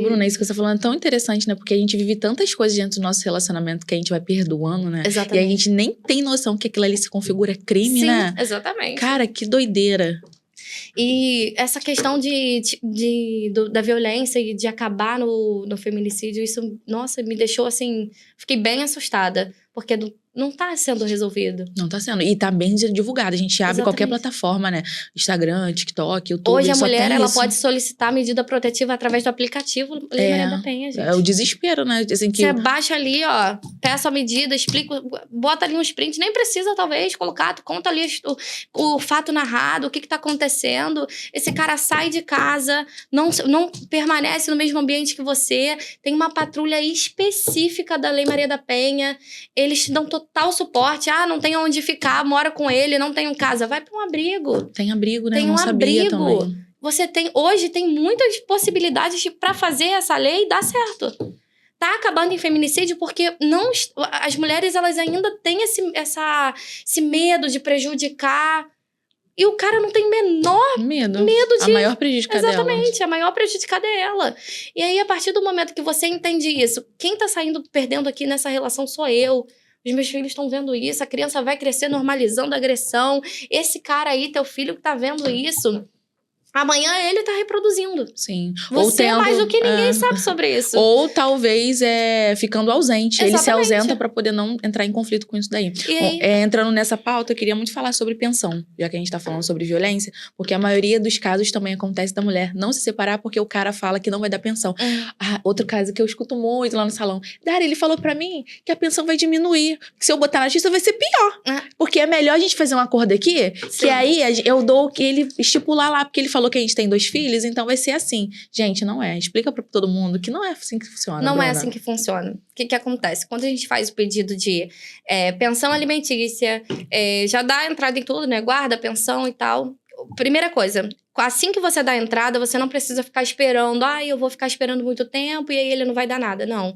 Bruna, isso que você tá falando é tão interessante, né? Porque a gente vive tantas coisas dentro do nosso relacionamento que a gente vai perdoando, né? Exatamente. E a gente nem tem noção que aquilo ali se configura crime, Sim, né? Exatamente. Cara, que doideira. E essa questão da violência e de acabar no feminicídio, isso, nossa, me deixou assim... Fiquei bem assustada, porque não tá sendo resolvido. Não tá sendo. E tá bem divulgado. A gente abre Exatamente. qualquer plataforma, né? Instagram, TikTok, YouTube. Hoje a só mulher, tem ela isso. pode solicitar medida protetiva através do aplicativo Lei Maria da Penha, gente. É o desespero, né? Assim, que Você baixa ali, ó, peça a medida, explica, bota ali um sprint, nem precisa, talvez, colocar, conta ali o fato narrado, o que tá acontecendo. Esse cara sai de casa, não permanece no mesmo ambiente que você, tem uma patrulha específica da Lei Maria da Penha, eles te dão total suporte. Não tem onde ficar, mora com ele, não tem casa, vai para um abrigo. Tem abrigo, né? Tem não um sabia abrigo. Também. Você hoje tem muitas possibilidades para fazer essa lei dar certo. Tá acabando em feminicídio porque as mulheres, elas ainda têm esse medo de prejudicar. E o cara não tem menor medo de... A maior prejudicada Exatamente, a maior prejudicada é ela. E aí, a partir do momento que você entende isso, quem tá perdendo aqui nessa relação sou eu. Os meus filhos estão vendo isso, a criança vai crescer normalizando a agressão. Esse cara aí, teu filho que tá vendo isso... Amanhã ele tá reproduzindo. Sim. Você é mais do que ninguém sabe sobre isso. Ou talvez ficando ausente. Exatamente. Ele se ausenta pra poder não entrar em conflito com isso daí. E aí? Bom, entrando nessa pauta, eu queria muito falar sobre pensão. Já que a gente tá falando sobre violência. Porque a maioria dos casos também acontece da mulher não se separar porque o cara fala que não vai dar pensão. Outro caso que eu escuto muito lá no salão. Dari, ele falou pra mim que a pensão vai diminuir. Que se eu botar na justiça vai ser pior. Porque é melhor a gente fazer um acordo aqui. Sim. Que aí eu dou o que ele estipular lá. Porque ele falou que a gente tem 2 filhos, então vai ser assim. Gente, não é. Explica pra todo mundo que não é assim que funciona, Não Bruna. é assim que funciona. O que acontece? Quando a gente faz o pedido de pensão alimentícia, já dá a entrada em tudo, né? Guarda, pensão e tal. Primeira coisa, assim que você dá a entrada, você não precisa ficar esperando. Eu vou ficar esperando muito tempo e aí ele não vai dar nada. Não.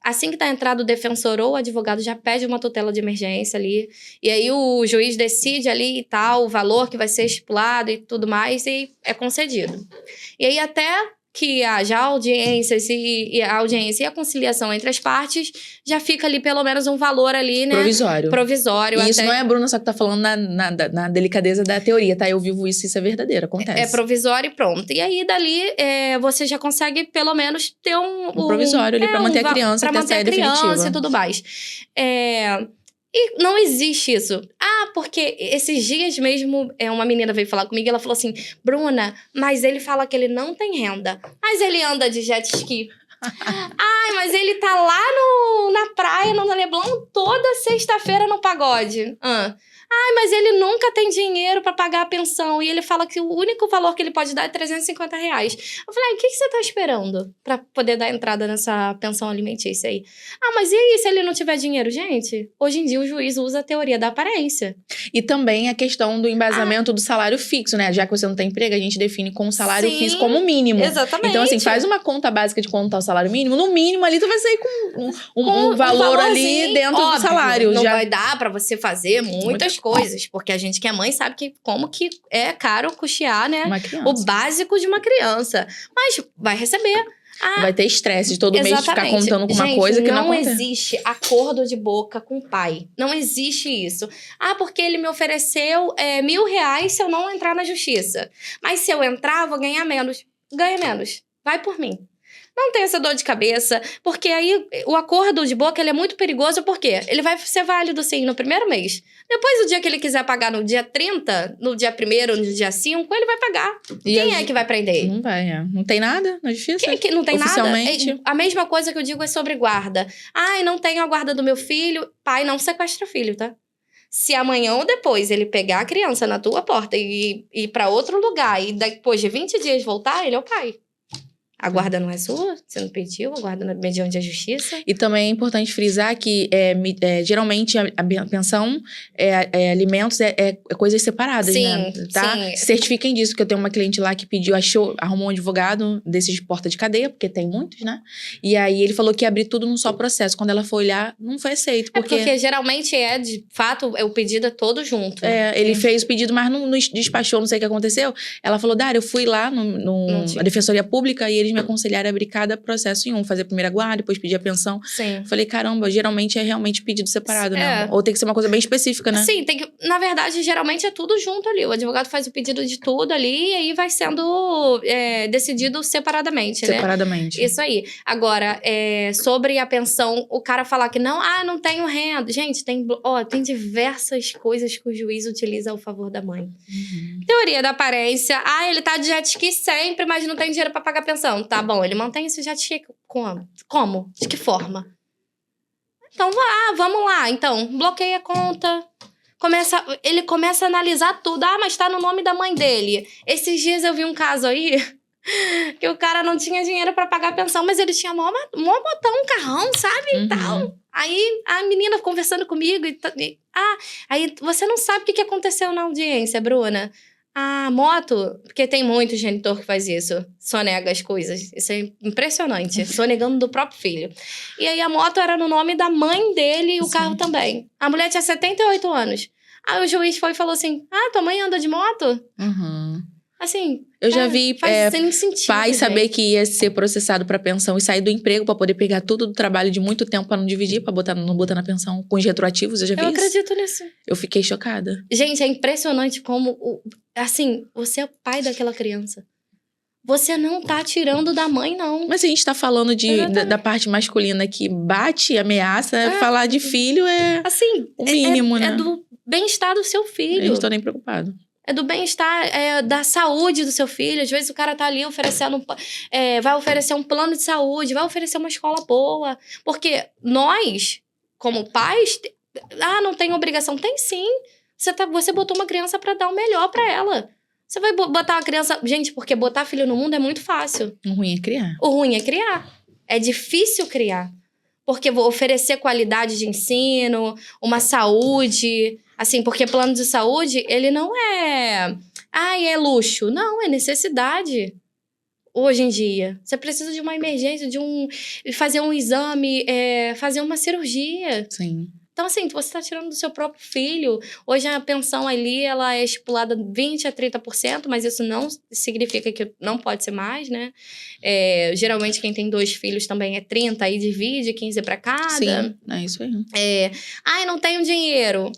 Assim que tá entrado o defensor ou o advogado já pede uma tutela de emergência ali. E aí o juiz decide ali e tal, o valor que vai ser estipulado e tudo mais, e é concedido. E aí até que haja audiências e a audiência e a conciliação entre as partes, já fica ali pelo menos um valor ali, né? Provisório. E isso não é a Bruna só que tá falando na delicadeza da teoria, tá? Eu vivo isso é verdadeiro, acontece. É provisório e pronto. E aí, dali, você já consegue, pelo menos, ter um provisório ali pra manter a criança até sair definitiva. Pra manter a criança e tudo mais. E não existe isso. Porque esses dias mesmo, uma menina veio falar comigo e ela falou assim, Bruna, mas ele fala que ele não tem renda. Mas ele anda de jet ski. Ai, mas ele tá lá na praia, no Leblon, toda sexta-feira no pagode. Ai, mas ele nunca tem dinheiro pra pagar a pensão. E ele fala que o único valor que ele pode dar é R$350. Eu falei, o que você tá esperando pra poder dar entrada nessa pensão alimentícia aí? Mas e aí se ele não tiver dinheiro? Gente, hoje em dia o juiz usa a teoria da aparência. E também a questão do embasamento do salário fixo, né? Já que você não tem emprego, a gente define com o salário fixo como mínimo. Exatamente. Então, assim, faz uma conta básica de quanto tá o salário mínimo. No mínimo, ali, tu vai sair com um valor ali dentro do salário. Não vai dar pra você fazer muitas coisas, porque a gente que é mãe sabe como que é caro custear, né? O básico de uma criança. Mas vai receber. Vai ter estresse de todo mês ficar contando com uma coisa que não acontece. Não existe acordo de boca com o pai. Não existe isso. Porque ele me ofereceu R$1.000 se eu não entrar na justiça. Mas se eu entrar, eu vou ganhar menos. Ganha menos. Vai por mim. Não tem essa dor de cabeça, porque aí o acordo de boca ele é muito perigoso, porque ele vai ser válido, sim, no primeiro mês. Depois, o dia que ele quiser pagar no dia 30, no dia 1º, no dia 5, ele vai pagar. Quem é que vai prender ele? Não vai, Não tem nada na justiça? Quem não tem oficialmente? Nada? A mesma coisa que eu digo é sobre guarda. Não tenho a guarda do meu filho. Pai, não sequestra filho, tá? Se amanhã ou depois ele pegar a criança na tua porta e ir pra outro lugar e depois de 20 dias voltar, ele é o pai. A guarda não é sua, você não pediu, a guarda não é mediante a justiça. E também é importante frisar que, geralmente, a pensão, alimentos, coisas separadas, né? Tá? Sim. Se certifiquem disso, que eu tenho uma cliente lá que arrumou um advogado desses de porta de cadeia, porque tem muitos, né? E aí, ele falou que ia abrir tudo num só processo. Quando ela foi olhar, não foi aceito. Porque geralmente de fato, o pedido é todo junto. Ele fez o pedido, mas não despachou, não sei o que aconteceu. Ela falou, Dária, eu fui lá na Defensoria Pública e eles me aconselharam a abrir cada processo em um. Fazer a primeira guarda, depois pedir a pensão. Sim. Falei, caramba, geralmente é realmente pedido separado, né? Ou tem que ser uma coisa bem específica, né? Sim, na verdade, geralmente é tudo junto ali. O advogado faz o pedido de tudo ali e aí vai sendo decidido separadamente, né? Separadamente. Isso aí. Agora, sobre a pensão, o cara falar que não tenho renda. Gente, tem diversas coisas que o juiz utiliza ao favor da mãe. Teoria da aparência. Ele tá de jet ski sempre, mas não tem dinheiro pra pagar pensão. Tá bom, ele mantém esse jet ski como? De que forma? Então, vamos lá. Então, bloqueia a conta. Ele começa a analisar tudo. Mas tá no nome da mãe dele. Esses dias eu vi um caso aí que o cara não tinha dinheiro pra pagar a pensão, mas ele tinha mó botão, um carrão, sabe? E tal. Aí a menina conversando comigo aí você não sabe o que aconteceu na audiência, Bruna. A moto, porque tem muito genitor que faz isso, sonega as coisas. Isso é impressionante, sonegando do próprio filho. E aí a moto era no nome da mãe dele e o carro também. A mulher tinha 78 anos. Aí o juiz foi e falou assim, tua mãe anda de moto? Assim, eu já vi sentido, pai saber que ia ser processado pra pensão e sair do emprego pra poder pegar tudo do trabalho de muito tempo pra não dividir, pra não botar na pensão com os retroativos. Eu já vi isso. Eu acredito nisso. Eu fiquei chocada. Gente, é impressionante como, você é o pai daquela criança. Você não tá tirando da mãe, não. Mas a gente tá falando da parte masculina que bate, ameaça, falar de filho o mínimo, né? É do bem-estar do seu filho. Eu não tô nem preocupado. É do bem-estar, da saúde do seu filho. Às vezes o cara tá ali oferecendo, vai oferecer um plano de saúde, vai oferecer uma escola boa. Porque nós, como pais, não tem obrigação. Tem sim. Você botou uma criança pra dar o melhor pra ela. Você vai botar uma criança... Gente, porque botar filho no mundo é muito fácil. O ruim é criar. O ruim é criar. É difícil criar. Porque vou oferecer qualidade de ensino, uma saúde... Assim, porque plano de saúde, ele não é luxo. Não, é necessidade. Hoje em dia. Você precisa de uma emergência, fazer um exame, fazer uma cirurgia. Sim. Então, assim, você tá tirando do seu próprio filho. Hoje a pensão ali, ela é estipulada 20% a 30%, mas isso não significa que não pode ser mais, né? Geralmente quem tem 2 filhos também é 30%, aí divide 15 para cada. Sim, é isso aí. Ai, não tenho dinheiro.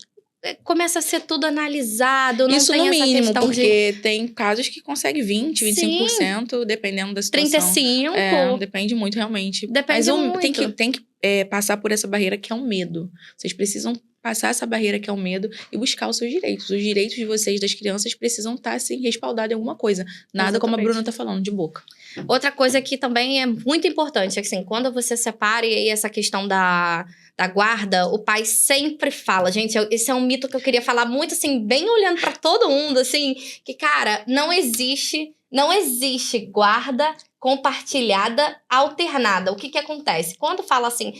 Começa a ser tudo analisado, não isso tem no essa mínimo, questão porque tem casos que consegue 20%, 25%, dependendo da situação. 35%. Depende muito, realmente. Depende muito. Tem que passar por essa barreira que é o medo. Vocês precisam passar essa barreira que é o medo e buscar os seus direitos. Os direitos de vocês, das crianças, precisam estar, assim, respaldados em alguma coisa. Nada como a Bruna tá falando, de boca. Outra coisa que também é muito importante, é que, assim, quando você separa, e aí essa questão da guarda, o pai sempre fala, gente, esse é um mito que eu queria falar muito, assim, bem olhando pra todo mundo, assim, que, cara, não existe guarda compartilhada alternada. O que acontece? Quando fala assim,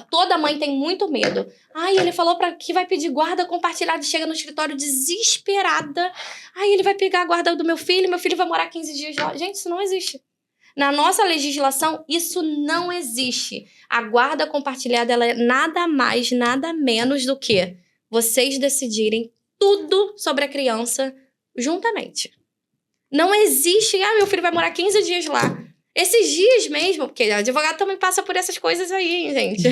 toda mãe tem muito medo. Ai, ele falou que vai pedir guarda compartilhada e chega no escritório desesperada. Ai, ele vai pegar a guarda do meu filho vai morar 15 dias lá. Gente, isso não existe. Na nossa legislação, isso não existe. A guarda compartilhada, ela é nada mais, nada menos do que vocês decidirem tudo sobre a criança juntamente. Não existe, meu filho vai morar 15 dias lá. Esses dias mesmo, porque advogado também passa por essas coisas aí, gente.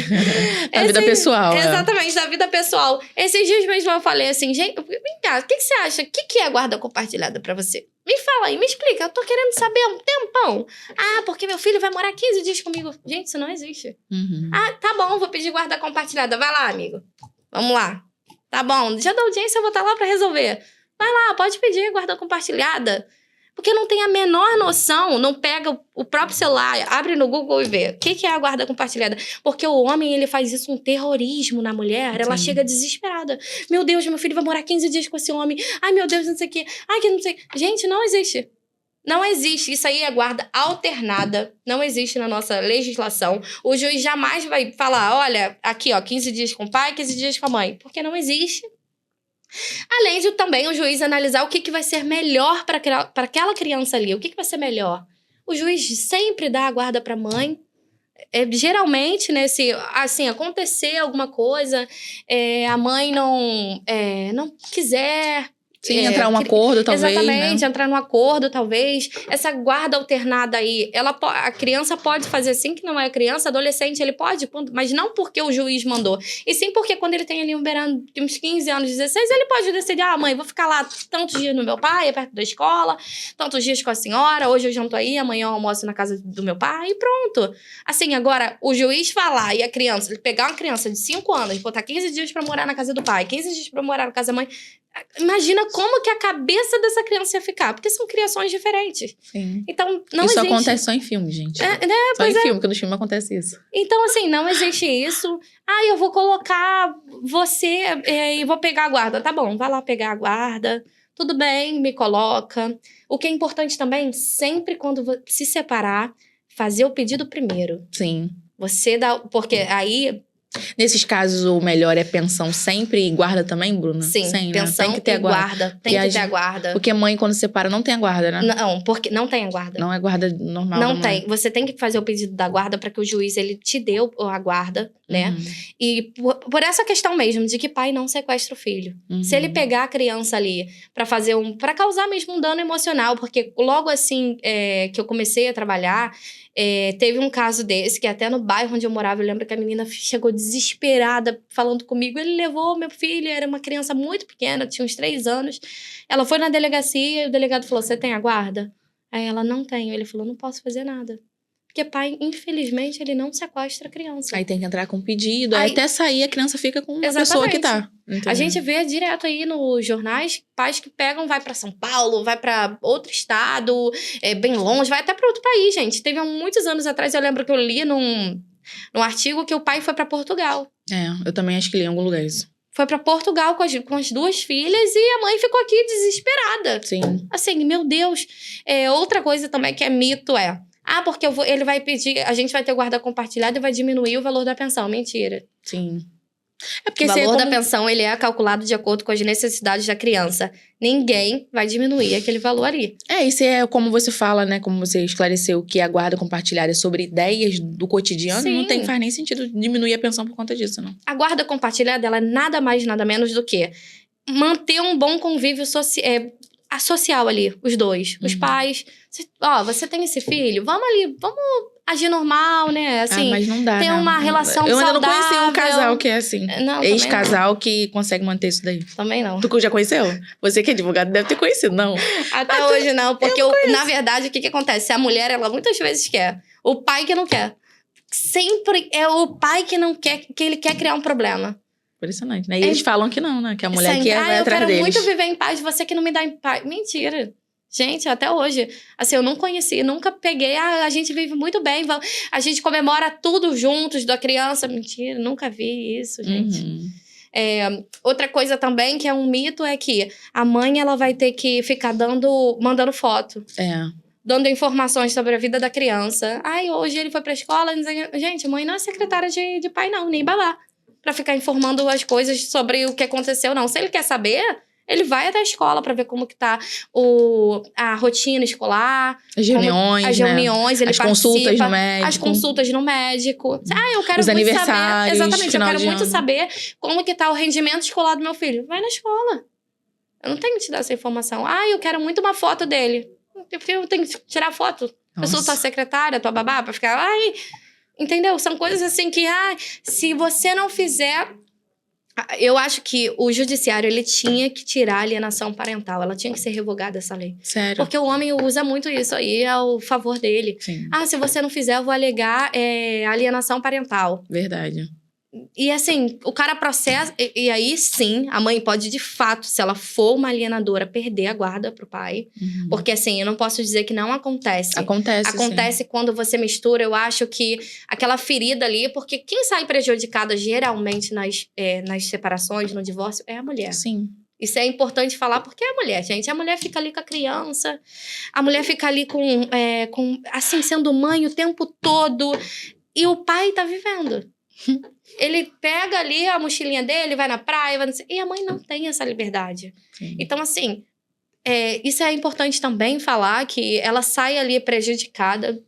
Da vida pessoal. Exatamente, da vida pessoal. Esses dias mesmo eu falei assim, gente, vem cá, o que você acha? O que é a guarda compartilhada pra você? Me fala aí, me explica, eu tô querendo saber há um tempão. Ah, porque meu filho vai morar 15 dias comigo. Gente, isso não existe. Uhum. Ah, tá bom, vou pedir guarda compartilhada. Vai lá, amigo. Vamos lá. Tá bom, dia da audiência eu vou estar lá pra resolver. Vai lá, pode pedir guarda compartilhada. Porque não tem a menor noção, não pega o próprio celular, abre no Google e vê. O que é a guarda compartilhada? Porque o homem, ele faz isso um terrorismo na mulher, ela chega desesperada. Meu Deus, meu filho vai morar 15 dias com esse homem. Ai, meu Deus, não sei o quê. Ai, que não sei. Gente, não existe. Não existe. Isso aí é guarda alternada. Não existe na nossa legislação. O juiz jamais vai falar, olha, aqui, ó, 15 dias com o pai, 15 dias com a mãe. Porque não existe. Além de também o juiz analisar o que vai ser melhor para aquela criança ali. O que vai ser melhor? O juiz sempre dá a guarda para a mãe. Geralmente, né, se assim, acontecer alguma coisa, a mãe não quiser... Sim, entrar um acordo, talvez, exatamente, né? entrar num acordo, talvez. Essa guarda alternada aí, a criança pode fazer assim, que não é criança, adolescente, ele pode, mas não porque o juiz mandou. E sim porque quando ele tem ali um beirando de uns 15 anos, 16, ele pode decidir, mãe, vou ficar lá tantos dias no meu pai, perto da escola, tantos dias com a senhora, hoje eu janto aí, amanhã eu almoço na casa do meu pai, e pronto. Assim, agora, o juiz falar e a criança, ele pegar uma criança de 5 anos, botar 15 dias pra morar na casa do pai, 15 dias pra morar na casa da mãe, imagina como que a cabeça dessa criança ia ficar. Porque são criações diferentes. Sim. Então, não isso existe. Acontece só em filme, gente. Só em filme, porque no filme acontece isso. Então, assim, não existe isso. Eu vou colocar você e vou pegar a guarda. Tá bom, vai lá pegar a guarda. Tudo bem, me coloca. O que é importante também, sempre quando se separar, fazer o pedido primeiro. Sim. Você dá... Porque aí... Nesses casos, o melhor é pensão sempre e guarda também, Bruna? Sim, pensão tem que ter a guarda. Tem que ter a guarda. Porque mãe, quando separa, não tem a guarda, né? Não, porque não tem a guarda. Não é guarda normal. Não tem. Você tem que fazer o pedido da guarda para que o juiz ele te dê a guarda, né? E por essa questão mesmo, de que pai não sequestra o filho. Se ele pegar a criança ali para causar mesmo um dano emocional, porque logo assim que eu comecei a trabalhar, teve um caso desse, que até no bairro onde eu morava, eu lembro que a menina chegou desesperada falando comigo. Ele levou meu filho, era uma criança muito pequena, tinha uns 3 anos. Ela foi na delegacia e o delegado falou, você tem a guarda? Aí ela, não tenho. Ele falou, não posso fazer nada. Porque pai, infelizmente, ele não sequestra a criança. Aí tem que entrar com pedido, aí até sair a criança fica com uma pessoa que tá. Entendeu? A gente vê direto aí nos jornais, pais que pegam, vai pra São Paulo, vai pra outro estado, bem longe, vai até pra outro país, gente. Teve muitos anos atrás, eu lembro que eu li num artigo que o pai foi pra Portugal. Eu também acho que li em algum lugar isso. Foi pra Portugal com as 2 filhas e a mãe ficou aqui desesperada. Sim. Assim, meu Deus. Outra coisa também que é mito porque ele vai pedir, a gente vai ter guarda compartilhada e vai diminuir o valor da pensão. Mentira. Sim. É porque O valor da como... pensão, ele é calculado de acordo com as necessidades da criança. Ninguém vai diminuir aquele valor ali. Isso é como você fala, né? Como você esclareceu que a guarda compartilhada é sobre ideias do cotidiano, Sim. não faz nem sentido diminuir a pensão por conta disso, não. A guarda compartilhada, ela é nada mais, nada menos do que manter um bom convívio social ali, os dois. Os pais. Você tem esse filho? Vamos agir normal, né? Assim, mas não dá, ter né? uma relação Eu ainda saudável. não conheci um casal que é assim. Não, Ex-casal que consegue manter isso daí. Também não. Tu já conheceu? Você que é advogado deve ter conhecido, não? Até hoje não, porque na verdade, o que acontece? A mulher, ela muitas vezes quer. O pai que não quer. Sempre é o pai que não quer, que ele quer criar um problema. Impressionante, né? E eles falam que não, né? Que a mulher Sempre. vai eu atrás quero deles. muito viver em paz, você que não me dá em paz. Mentira. Gente, até hoje. Assim, eu não conheci, nunca peguei. A gente vive muito bem, a gente comemora tudo juntos da criança. Mentira, nunca vi isso, gente. Outra coisa também que é um mito é que a mãe, ela vai ter que ficar mandando foto. Dando informações sobre a vida da criança. Hoje ele foi pra escola. Gente, mãe não é secretária de pai, não, nem babá. Pra ficar informando as coisas sobre o que aconteceu, não. Se ele quer saber, ele vai até a escola pra ver como que tá a rotina escolar. As reuniões, as reuniões, ele as consultas no médico. As consultas no médico. Eu quero Os muito aniversários, saber. Exatamente, eu quero muito ano. saber como que tá o rendimento escolar do meu filho. Vai na escola. Eu não tenho que te dar essa informação. Eu quero muito uma foto dele. Eu tenho que tirar foto. Eu sou tua secretária, tua babá, pra ficar... Entendeu? São coisas assim que... se você não fizer... Eu acho que o judiciário, ele tinha que tirar a alienação parental. Ela tinha que ser revogada, essa lei. Sério? Porque o homem usa muito isso aí ao favor dele. Sim. Se você não fizer, eu vou alegar alienação parental. Verdade. E assim, o cara processa... E aí, sim, a mãe pode, de fato, se ela for uma alienadora, perder a guarda pro pai. Porque, assim, eu não posso dizer que não acontece. Acontece quando você mistura, eu acho que aquela ferida ali... Porque quem sai prejudicada, geralmente, nas separações, no divórcio, é a mulher. Sim. Isso é importante falar, porque é a mulher, gente. A mulher fica ali com a criança. A mulher fica ali assim, sendo mãe o tempo todo. E o pai tá vivendo. Ele pega ali a mochilinha dele, vai na praia, e a mãe não tem essa liberdade. Sim. Então, assim, isso é importante também falar, que ela sai ali prejudicada.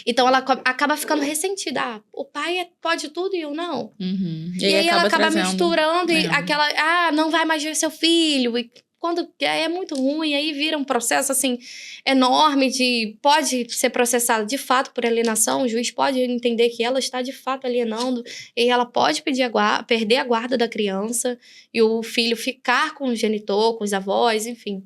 Então, ela acaba ficando ressentida. O pai pode tudo e eu não. E aí ela acaba trazendo, misturando e aquela... não vai mais ver seu filho. E quando é muito ruim, aí vira um processo, assim, enorme pode ser processada de fato por alienação, o juiz pode entender que ela está de fato alienando e ela pode perder a guarda da criança e o filho ficar com o genitor, com os avós, enfim.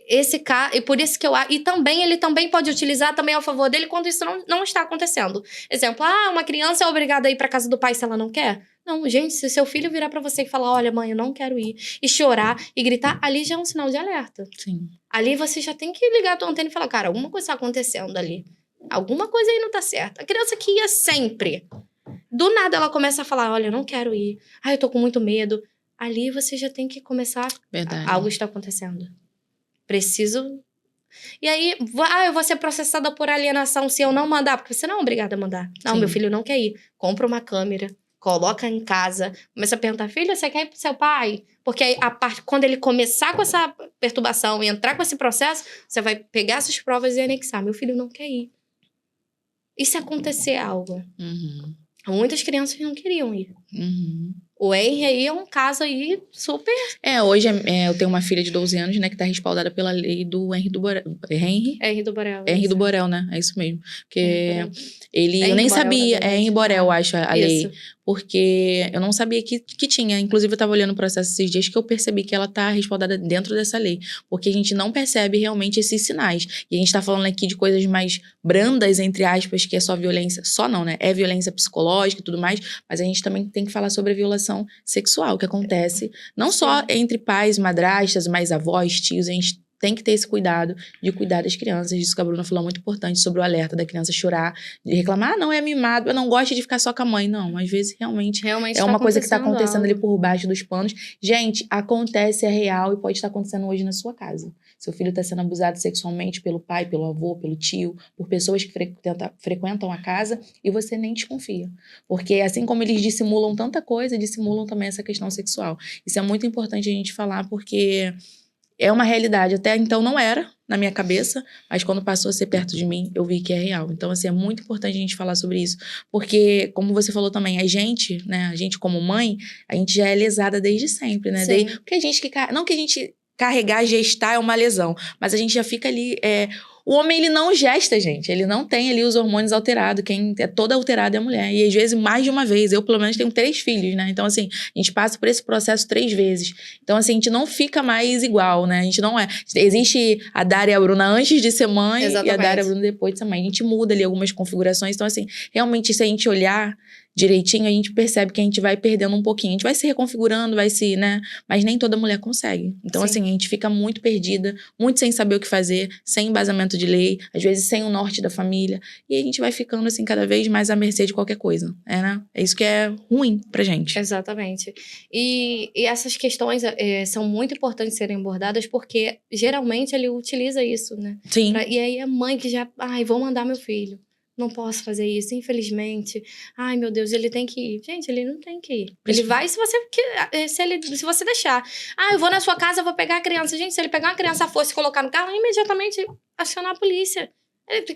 Esse caso, e por isso que ele também pode utilizar também ao favor dele quando isso não está acontecendo. Exemplo, uma criança é obrigada a ir para casa do pai se ela não quer? Não, gente, se seu filho virar pra você e falar, olha, mãe, eu não quero ir, e chorar, e gritar, ali já é um sinal de alerta. Sim. Ali você já tem que ligar a tua antena e falar, cara, alguma coisa tá acontecendo ali. Alguma coisa aí não tá certa. A criança que ia sempre, do nada ela começa a falar, olha, eu não quero ir, eu tô com muito medo. Ali você já tem que começar, algo está acontecendo. Preciso... E aí, eu vou ser processada por alienação se eu não mandar, porque você não é obrigada a mandar. Não, Sim. Meu filho não quer ir. Compra uma câmera. Coloca em casa, começa a perguntar, filho, você quer ir pro seu pai? Porque aí, quando ele começar com essa perturbação e entrar com esse processo, você vai pegar essas provas e anexar. Meu filho não quer ir. E se acontecer algo? Muitas crianças não queriam ir. O Henry aí é um caso aí super... Hoje eu tenho uma filha de 12 anos, né, que tá respaldada pela lei do Henry do Borel. Henry do Borel. Henry do Borel, né? É isso mesmo. Porque eu nem sabia. É Henry Borel, acho, a lei. Porque eu não sabia que tinha. Inclusive, eu tava olhando o processo esses dias que eu percebi que ela tá respaldada dentro dessa lei. Porque a gente não percebe realmente esses sinais. E a gente tá falando aqui de coisas mais brandas, entre aspas, que é só violência. Só não, né? É violência psicológica e tudo mais. Mas a gente também tem que falar sobre a violação sexual, que acontece não só entre pais, madrastas, mas avós, tios. A gente tem que ter esse cuidado de cuidar das crianças. Isso que a Bruna falou muito importante sobre o alerta da criança chorar, de reclamar, não é mimado, eu não gosto de ficar só com a mãe. Não, às vezes realmente é uma coisa que tá acontecendo ali por baixo dos panos. Gente, acontece, é real e pode estar acontecendo hoje na sua casa. Seu filho está sendo abusado sexualmente pelo pai, pelo avô, pelo tio, por pessoas que frequentam a casa e você nem desconfia. Porque assim como eles dissimulam tanta coisa, dissimulam também essa questão sexual. Isso é muito importante a gente falar porque é uma realidade. Até então não era na minha cabeça, mas quando passou a ser perto de mim, eu vi que é real. Então, assim, é muito importante a gente falar sobre isso. Porque, como você falou também, a gente, né, a gente como mãe, a gente já é lesada desde sempre, né? Sim. Porque a gente não que a gente carregar, gestar é uma lesão, mas a gente já fica ali. O homem, ele não gesta, gente. Ele não tem ali os hormônios alterados. Quem é toda alterada é a mulher. E às vezes, mais de uma vez. Eu, pelo menos, tenho 3 filhos, né? Então, assim, a gente passa por esse processo 3 vezes. Então, assim, a gente não fica mais igual, né? A gente não é. Existe a Dária e a Bruna antes de ser mãe. Exatamente. E a Dária e a Bruna depois de ser mãe. A gente muda ali algumas configurações. Então, assim, realmente, se a gente olhar direitinho, a gente percebe que a gente vai perdendo um pouquinho. A gente vai se reconfigurando, vai se, né? Mas nem toda mulher consegue. Então, Sim. assim, a gente fica muito perdida, muito sem saber o que fazer, sem embasamento de lei, às vezes sem o norte da família. E a gente vai ficando, assim, cada vez mais à mercê de qualquer coisa. Né? É isso que é ruim pra gente. Exatamente. E essas questões são muito importantes serem abordadas porque, geralmente, ele utiliza isso, né? Sim. E aí, a mãe que já... Ai, vou mandar meu filho. Não posso fazer isso, infelizmente. Ai, meu Deus, ele tem que ir. Gente, ele não tem que ir. Ele vai se você deixar. Ah, eu vou na sua casa, eu vou pegar a criança. Gente, se ele pegar uma criança à força e colocar no carro, imediatamente acionar a polícia.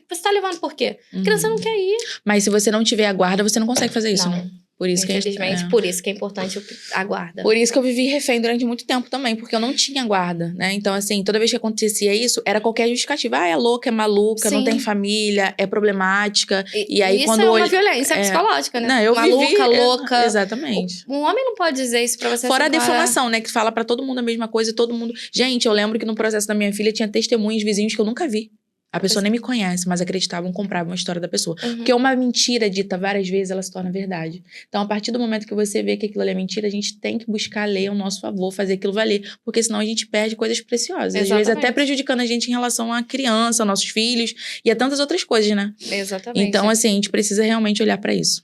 Você tá levando por quê? A criança não quer ir. Mas se você não tiver a guarda, você não consegue fazer isso, Não. né? Por isso Infelizmente, por isso que é importante a guarda. Por isso que eu vivi refém durante muito tempo também, porque eu não tinha guarda, né? Então, assim, toda vez que acontecia isso, era qualquer justificativa. Ah, é louca, é maluca, Sim. não tem família, é problemática. E aí, isso quando é uma violência psicológica, né? Não, eu maluca, vivi, louca. Exatamente. Um homem não pode dizer isso pra você. Fora a deformação, né? Que fala pra todo mundo a mesma coisa e todo mundo... Gente, eu lembro que no processo da minha filha tinha testemunhos vizinhos que eu nunca vi. A pessoa nem me conhece, mas acreditavam, compravam a história da pessoa. Porque uma mentira dita várias vezes, ela se torna verdade. Então, a partir do momento que você vê que aquilo ali é mentira, a gente tem que buscar a lei ao nosso favor, fazer aquilo valer. Porque senão a gente perde coisas preciosas. Exatamente. Às vezes até prejudicando a gente em relação à criança, aos nossos filhos e a tantas outras coisas, né? Exatamente. Então, assim, a gente precisa realmente olhar pra isso.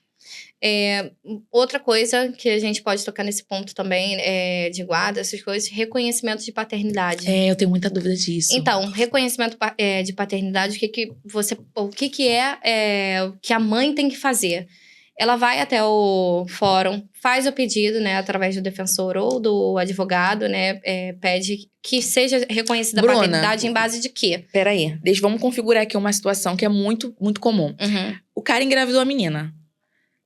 Outra coisa que a gente pode tocar nesse ponto também, de guarda, essas coisas, reconhecimento de paternidade. Eu tenho muita dúvida disso. Então, reconhecimento de paternidade, o que a mãe tem que fazer? Ela vai até o fórum, faz o pedido, né, através do defensor ou do advogado, né, pede que seja reconhecida a paternidade em base de quê? Peraí, vamos configurar aqui uma situação que é muito, muito comum. O cara engravidou a menina.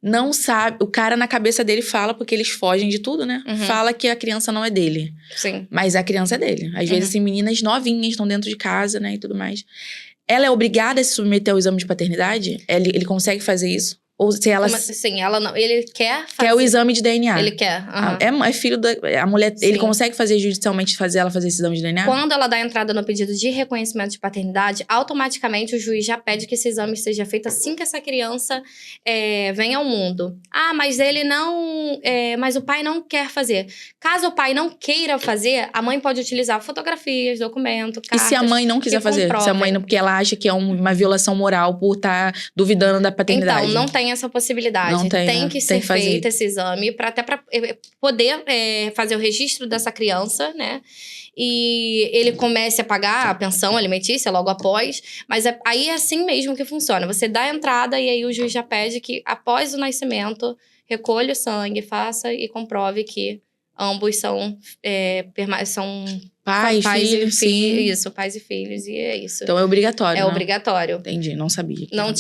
Não sabe, o cara na cabeça dele fala, porque eles fogem de tudo, né? Fala que a criança não é dele. Sim. Mas a criança é dele. Às vezes, assim, meninas novinhas estão dentro de casa, né, e tudo mais. Ela é obrigada a se submeter ao exame de paternidade? Ele consegue fazer isso? Ou se ela... Sim, ela não. Ele quer fazer. Quer o exame de DNA. Ele quer. É filho da... A mulher... Sim. Ele consegue fazer judicialmente, ela fazer esse exame de DNA? Quando ela dá entrada no pedido de reconhecimento de paternidade, automaticamente o juiz já pede que esse exame seja feito assim que essa criança venha ao mundo. Ah, mas ele não... mas o pai não quer fazer. Caso o pai não queira fazer, a mãe pode utilizar fotografias, documento, cartas... E se a mãe não quiser fazer? Se a mãe não... Porque ela acha que é uma violação moral por estar duvidando da paternidade. Então, não tem essa possibilidade. Não tem que ser feito esse exame para poder fazer o registro dessa criança, né? E ele comece a pagar a pensão alimentícia logo após. Mas aí é assim mesmo que funciona. Você dá a entrada e aí o juiz já pede que, após o nascimento, recolha o sangue, faça e comprove que ambos são pais e filhos. Isso, pais e filhos, e é isso. Então é obrigatório, É né? obrigatório. Entendi, não sabia. Não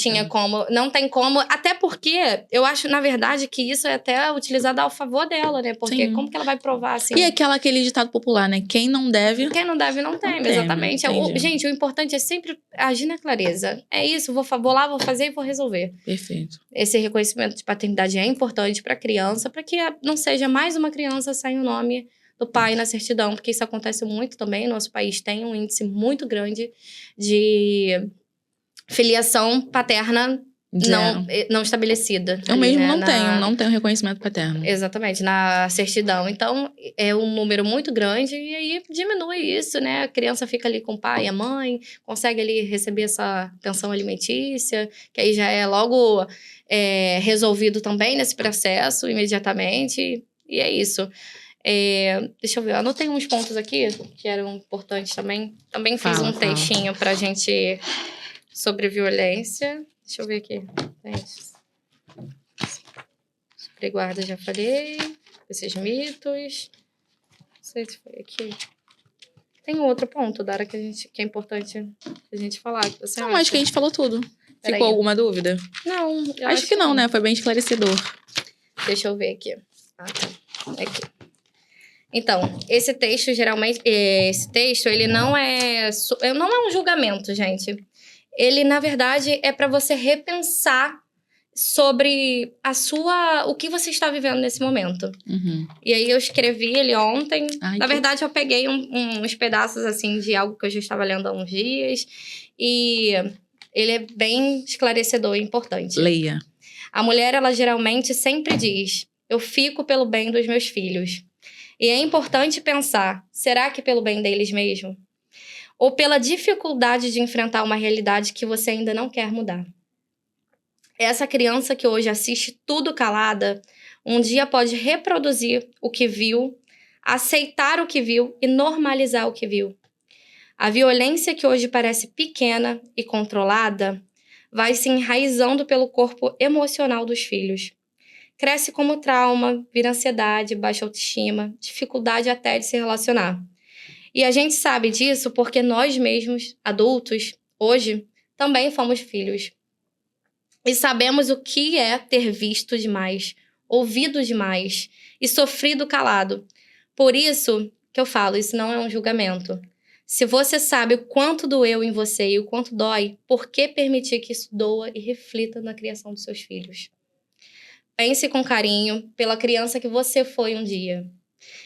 tem como, até porque eu acho, na verdade, que isso é até utilizado ao favor dela, né? Porque como que ela vai provar, assim? E aquele ditado popular, né? Quem não deve... Quem não deve, não teme, exatamente. Gente, o importante é sempre agir na clareza. É isso, vou lá, vou fazer e vou resolver. Perfeito. Esse reconhecimento de paternidade é importante pra criança, pra que não seja mais uma criança sem o nome do pai na certidão, porque isso acontece muito também. Nosso país tem um índice muito grande de filiação paterna não estabelecida. Eu mesmo não tenho reconhecimento paterno. Exatamente, na certidão. Então, é um número muito grande e aí diminui isso, né? A criança fica ali com o pai e a mãe, consegue ali receber essa pensão alimentícia, que aí já é logo resolvido também nesse processo, imediatamente, e é isso. Deixa eu ver, eu anotei uns pontos aqui que eram importantes também. Também fiz Fala, um textinho pra gente sobre violência. Deixa eu ver aqui. Sobre guarda, já falei. Esses mitos. Não sei se foi aqui. Tem um outro ponto, Dara, que é importante a gente falar. Que você Não, acha? acho que a gente falou tudo. Peraí. Ficou alguma dúvida? Não, eu Acho que não, né? Foi bem esclarecedor. Deixa eu ver aqui. Ah, tá. Aqui. Então, esse texto, geralmente... Esse texto, ele não é um julgamento, gente. Ele, na verdade, é para você repensar sobre o que você está vivendo nesse momento. Uhum. E aí, eu escrevi ele ontem. Ai, Na verdade, eu peguei uns pedaços, assim, de algo que eu já estava lendo há uns dias. E ele é bem esclarecedor e importante. Leia. A mulher, ela geralmente sempre diz: eu fico pelo bem dos meus filhos. E é importante pensar, será que pelo bem deles mesmo? Ou pela dificuldade de enfrentar uma realidade que você ainda não quer mudar? Essa criança que hoje assiste tudo calada, um dia pode reproduzir o que viu, aceitar o que viu e normalizar o que viu. A violência que hoje parece pequena e controlada vai se enraizando pelo corpo emocional dos filhos. Cresce como trauma, vira ansiedade, baixa autoestima, dificuldade até de se relacionar. E a gente sabe disso porque nós mesmos, adultos, hoje, também fomos filhos. E sabemos o que é ter visto demais, ouvido demais e sofrido calado. Por isso que eu falo, isso não é um julgamento. Se você sabe o quanto doeu em você e o quanto dói, por que permitir que isso doa e reflita na criação dos seus filhos? Pense com carinho pela criança que você foi um dia.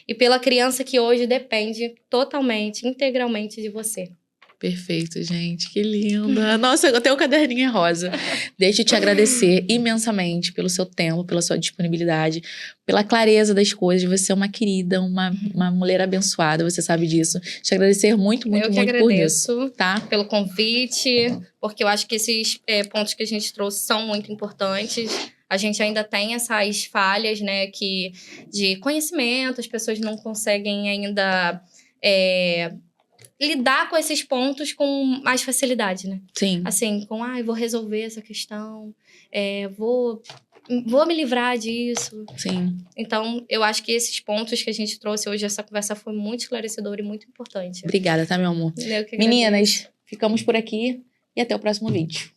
E pela criança que hoje depende totalmente, integralmente de você. Perfeito, gente. Que linda. Nossa, até o caderninho é rosa. Deixa eu te agradecer imensamente pelo seu tempo, pela sua disponibilidade, pela clareza das coisas. Você é uma querida, uma mulher abençoada, você sabe disso. Te agradecer muito, muito, muito por isso. Eu que agradeço Tá? pelo convite, porque eu acho que esses pontos que a gente trouxe são muito importantes. A gente ainda tem essas falhas, né, de conhecimento, as pessoas não conseguem ainda lidar com esses pontos com mais facilidade, né? Sim. Assim, eu vou resolver essa questão, vou me livrar disso. Sim. Então, eu acho que esses pontos que a gente trouxe hoje, essa conversa foi muito esclarecedora e muito importante. Obrigada, tá, meu amor? Eu que agradeço. Meninas, ficamos por aqui e até o próximo vídeo.